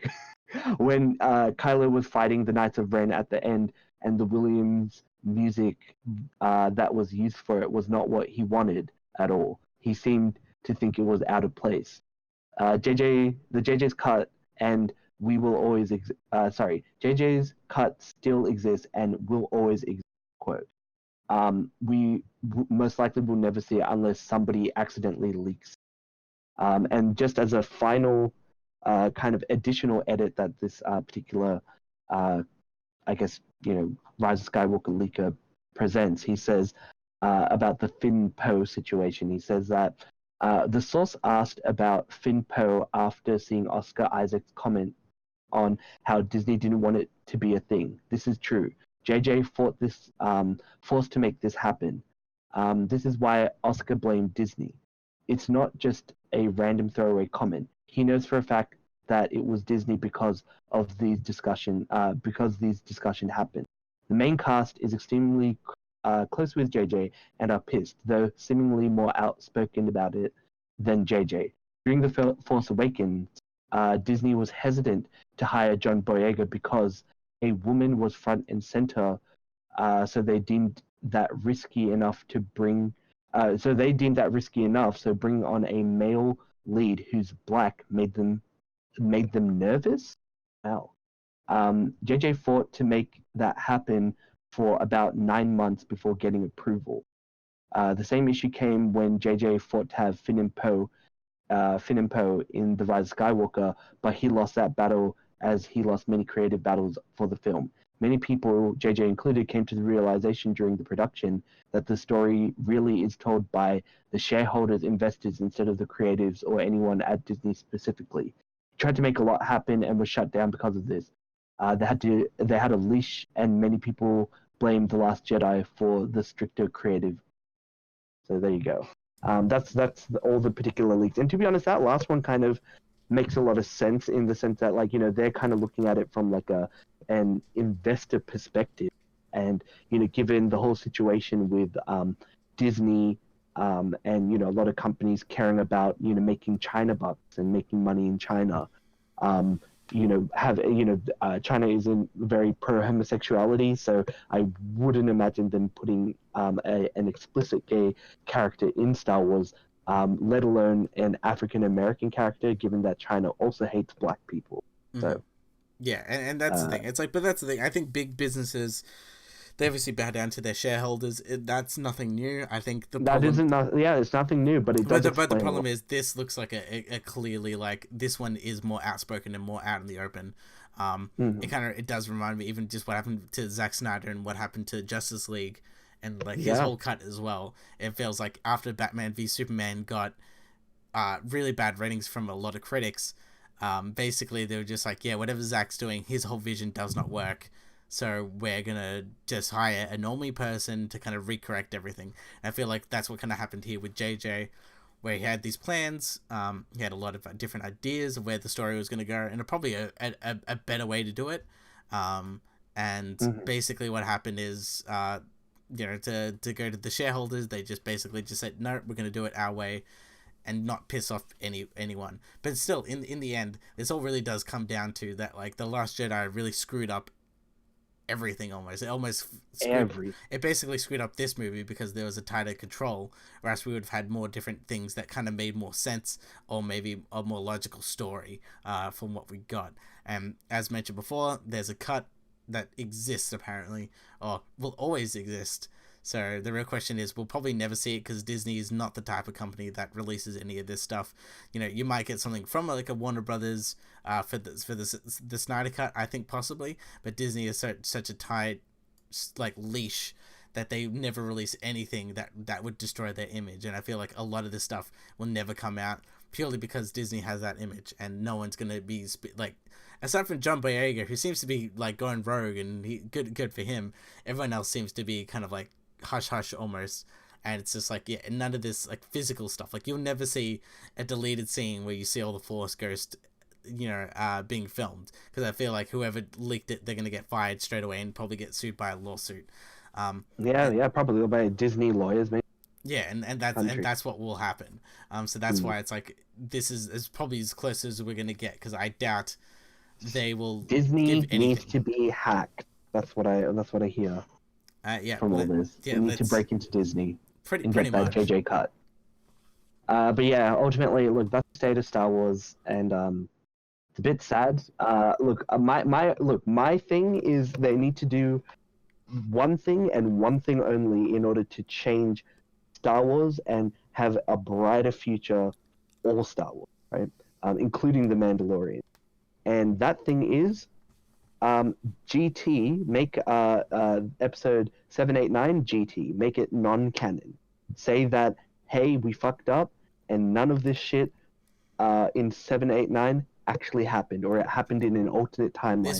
When Kylo was fighting the Knights of Ren at the end, and the Williams music that was used for it was not what he wanted at all. He seemed to think it was out of place. JJ's cut and we will always JJ's cut still exists and will always exist. Quote. We most likely will never see it unless somebody accidentally leaks. And just as a final kind of additional edit that this particular, I guess, Rise of Skywalker leaker presents, he says about the Finn Poe situation. He says that the source asked about Finn Poe after seeing Oscar Isaac's comment on how Disney didn't want it to be a thing. This is true. JJ forced to make this happen. This is why Oscar blamed Disney. It's not just a random throwaway comment. He knows for a fact that it was Disney because these discussions happened. The main cast is extremely close with JJ and are pissed, though seemingly more outspoken about it than JJ. During the Force Awakens, Disney was hesitant to hire John Boyega because a woman was front and center, so they deemed that risky enough. So bringing on a male lead who's black made them nervous. Wow. JJ fought to make that happen for about 9 months before getting approval. The same issue came when JJ fought to have Finn and Poe in The Rise of Skywalker, but he lost that battle as he lost many creative battles for the film. Many people, JJ included, came to the realization during the production that the story really is told by the shareholders, investors, instead of the creatives or anyone at Disney specifically. He tried to make a lot happen and was shut down because of this. They had a leash, and many people blamed The Last Jedi for the stricter creative. So there you go. That's all the particular leaks. And to be honest, that last one kind of makes a lot of sense in the sense that, like, they're kind of looking at it from like an investor perspective, and given the whole situation with Disney and a lot of companies caring about making China bucks and making money in China. China isn't very pro homosexuality, so I wouldn't imagine them putting an explicit gay character in Star Wars, let alone an African American character, given that China also hates black people. So yeah, and that's the thing. It's like, but that's the thing. I think big businesses, they obviously bow down to their shareholders. That's nothing new. I think it's nothing new, but it does. But the problem is, this looks like a clearly, like, this one is more outspoken and more out in the open. It does remind me even just what happened to Zack Snyder and what happened to Justice League, and like his whole cut as well. It feels like after Batman v Superman got really bad ratings from a lot of critics, basically they were just like, yeah, whatever Zack's doing, his whole vision does not work. So we're going to just hire a normie person to kind of recorrect everything. And I feel like that's what kind of happened here with JJ, where he had these plans. He had a lot of different ideas of where the story was going to go, and probably a better way to do it. Basically what happened is, to go to the shareholders, they just basically just said, no, we're going to do it our way and not piss off anyone. But still, in the end, this all really does come down to that, like, The Last Jedi really screwed up everything almost. It basically screwed up this movie because there was a tighter control, whereas we would have had more different things that kind of made more sense, or maybe a more logical story from what we got. And as mentioned before, there's a cut that exists apparently, or will always exist. So the real question is, we'll probably never see it because Disney is not the type of company that releases any of this stuff. You know, you might get something from like a Warner Brothers for the Snyder Cut, I think possibly, but Disney is such a tight like leash that they never release anything that would destroy their image. And I feel like a lot of this stuff will never come out purely because Disney has that image, and no one's gonna be like, aside from John Boyega, who seems to be like going rogue, and good for him. Everyone else seems to be kind of like hush hush almost, and it's just like, yeah, none of this like physical stuff. Like, you'll never see a deleted scene where you see all the Force Ghost, being filmed, because I feel like whoever leaked it, they're gonna get fired straight away and probably get sued by a lawsuit. Probably by Disney lawyers, maybe. Yeah, and that's what will happen. So that's why it's like, this is probably as close as we're gonna get, because I doubt they will. Disney needs to be hacked. That's what I hear. From all this, they need to break into Disney and get that JJ cut. But yeah, ultimately, look, that's the state of Star Wars, and it's a bit sad. My thing is they need to do one thing and one thing only in order to change Star Wars and have a brighter future, all Star Wars, right? Including The Mandalorian. And that thing is, GT, make episode 789 GT, make it non-canon. Say that, hey, we fucked up, and none of this shit in 789 actually happened, or it happened in an alternate timeline.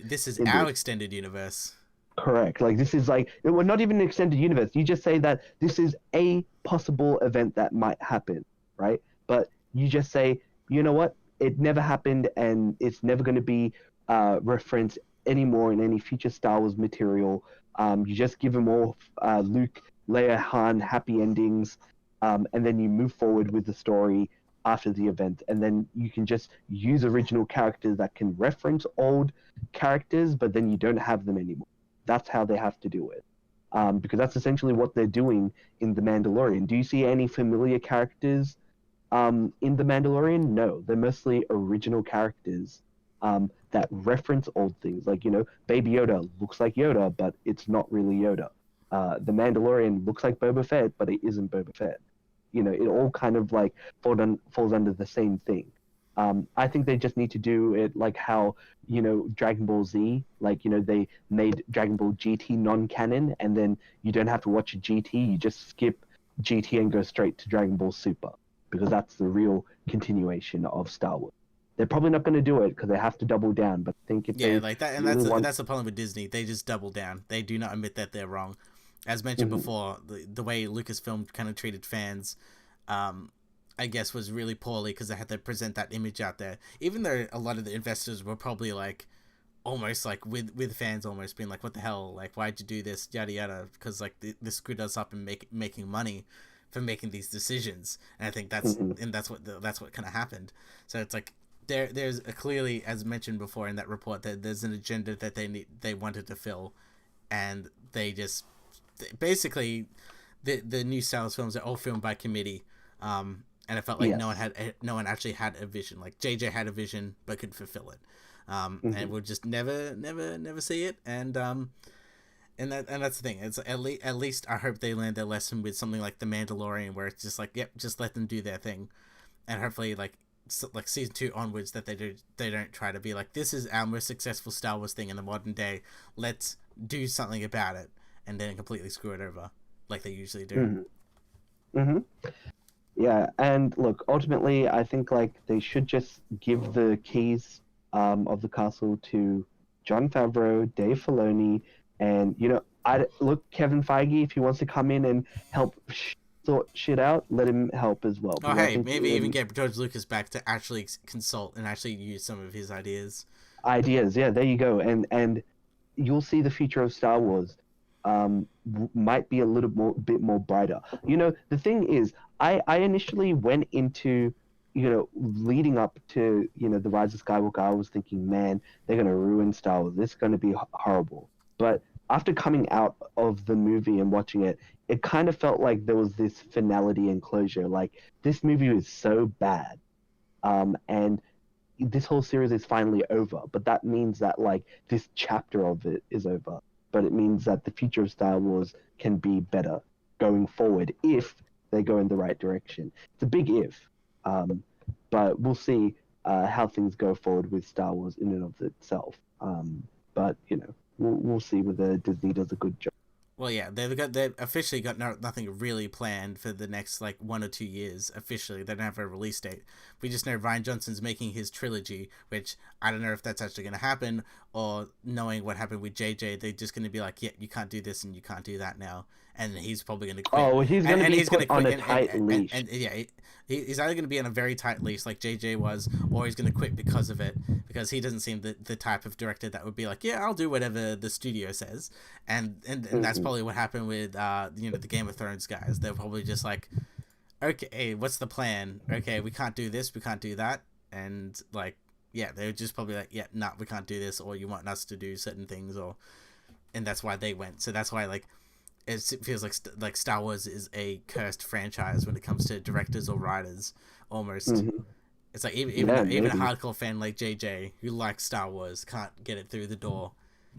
This is our extended universe. Correct. Like, this is like, we're not even an extended universe. You just say that this is a possible event that might happen, right? But you just say, you know what? It never happened, and it's never going to be referenced anymore in any future Star Wars material. You just give them all Luke, Leia, Han happy endings, and then you move forward with the story after the event, and then you can just use original characters that can reference old characters, but then you don't have them anymore. That's how they have to do it, because that's essentially what they're doing in The Mandalorian. Do you see any familiar characters in The Mandalorian? No, they're mostly original characters that reference old things. Like, Baby Yoda looks like Yoda, but it's not really Yoda. The Mandalorian looks like Boba Fett, but it isn't Boba Fett. It all kind of like falls under the same thing. I think they just need to do it like how, Dragon Ball Z, like, they made Dragon Ball GT non-canon, and then you don't have to watch a GT, you just skip GT and go straight to Dragon Ball Super, because that's the real continuation of Star Wars. They're probably not going to do it because they have to double down, but I think if that's the problem with Disney. They just double down. They do not admit that they're wrong. As mentioned before, the way Lucasfilm kind of treated fans, I guess, was really poorly, because they had to present that image out there. Even though a lot of the investors were probably like, almost like with fans almost being like, what the hell? Like, why'd you do this? Yada yada. Because like this screwed us up in making money for making these decisions. And I think that's what kind of happened. So it's like, there's clearly, as mentioned before in that report, that there's an agenda that they wanted to fill, and they just basically the new Star Wars films are all filmed by committee, and it felt like no one actually had a vision. Like, JJ had a vision but couldn't fulfill it, and we'll just never see it. And that's the thing. It's at least I hope they learned their lesson with something like The Mandalorian, where it's just like, yep, just let them do their thing, and hopefully like season 2 onwards, that they don't try to be like, this is our most successful Star Wars thing in the modern day, let's do something about it, and then completely screw it over like they usually do. Yeah, and look, ultimately, I think like they should just give the keys of the castle to Jon Favreau, Dave Filoni, and Kevin Feige, if he wants to come in and help sort shit out, let him help as well. Oh, hey, maybe even get George Lucas back to actually consult and actually use some of his ideas. Yeah, there you go, and you'll see the future of Star Wars might be a bit more brighter. The thing is, I initially went into, leading up to, The Rise of Skywalker, I was thinking, man, they're going to ruin Star Wars. This is going to be horrible. But after coming out of the movie and watching it, it kind of felt like there was this finality and closure. Like, this movie is so bad, and this whole series is finally over. But that means that, like, this chapter of it is over. but it means that the future of Star Wars can be better going forward if they go in the right direction. It's a big if, but we'll see how things go forward with Star Wars in and of itself. But we'll see whether Disney does a good job. Well, yeah, they've officially got nothing really planned for the next 1 or 2 years. Officially, they don't have a release date. We just know Rian Johnson's making his trilogy, which I don't know if that's actually going to happen, or knowing what happened with JJ, they're just going to be like, yeah, you can't do this and you can't do that now, and he's probably going to quit. Oh, he's going to be put on a tight leash. Yeah, he's either going to be on a very tight leash like JJ was, or he's going to quit because of it, because he doesn't seem the type of director that would be like, yeah, I'll do whatever the studio says, and that's probably what happened with the Game of Thrones guys. They're probably just like, okay, what's the plan? Okay, we can't do this, we can't do that, and they're just probably like, yeah, no, we can't do this, or you want us to do certain things, and that's why they went. So that's why it feels like Star Wars is a cursed franchise when it comes to directors or writers, almost. Mm-hmm. It's like even a hardcore fan like JJ who likes Star Wars can't get it through the door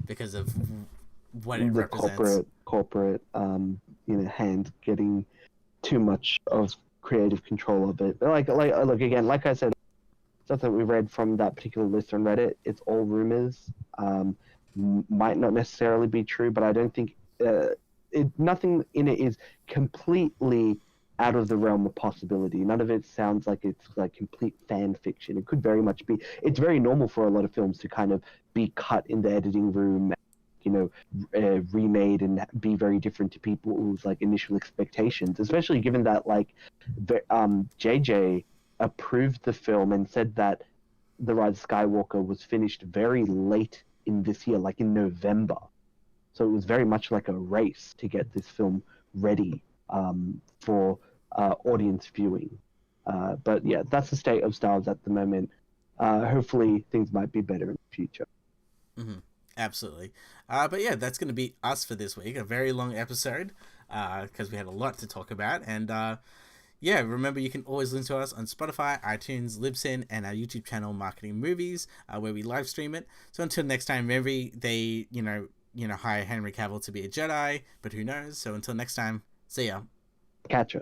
because of what it represents. Corporate hand getting too much of creative control of it. Look again, like I said, stuff that we read from that particular list on Reddit, it's all rumors. Might not necessarily be true, but I don't think nothing in it is completely out of the realm of possibility. None of it sounds like it's complete fan fiction. It could very much be. It's very normal for a lot of films to kind of be cut in the editing room, remade and be very different to people's initial expectations, especially given that JJ approved the film and said that The Rise of Skywalker was finished very late in this year, in November. So it was very much like a race to get this film ready for audience viewing. But yeah, that's the state of Star Wars at the moment. Hopefully things might be better in the future. Mm-hmm. Absolutely. But yeah, that's going to be us for this week. A very long episode because we had a lot to talk about. And yeah, remember you can always listen to us on Spotify, iTunes, Libsyn, and our YouTube channel, Marketing Movies, where we live stream it. So until next time, maybe they, hire Henry Cavill to be a Jedi, but who knows? So until next time, see ya. Catch ya.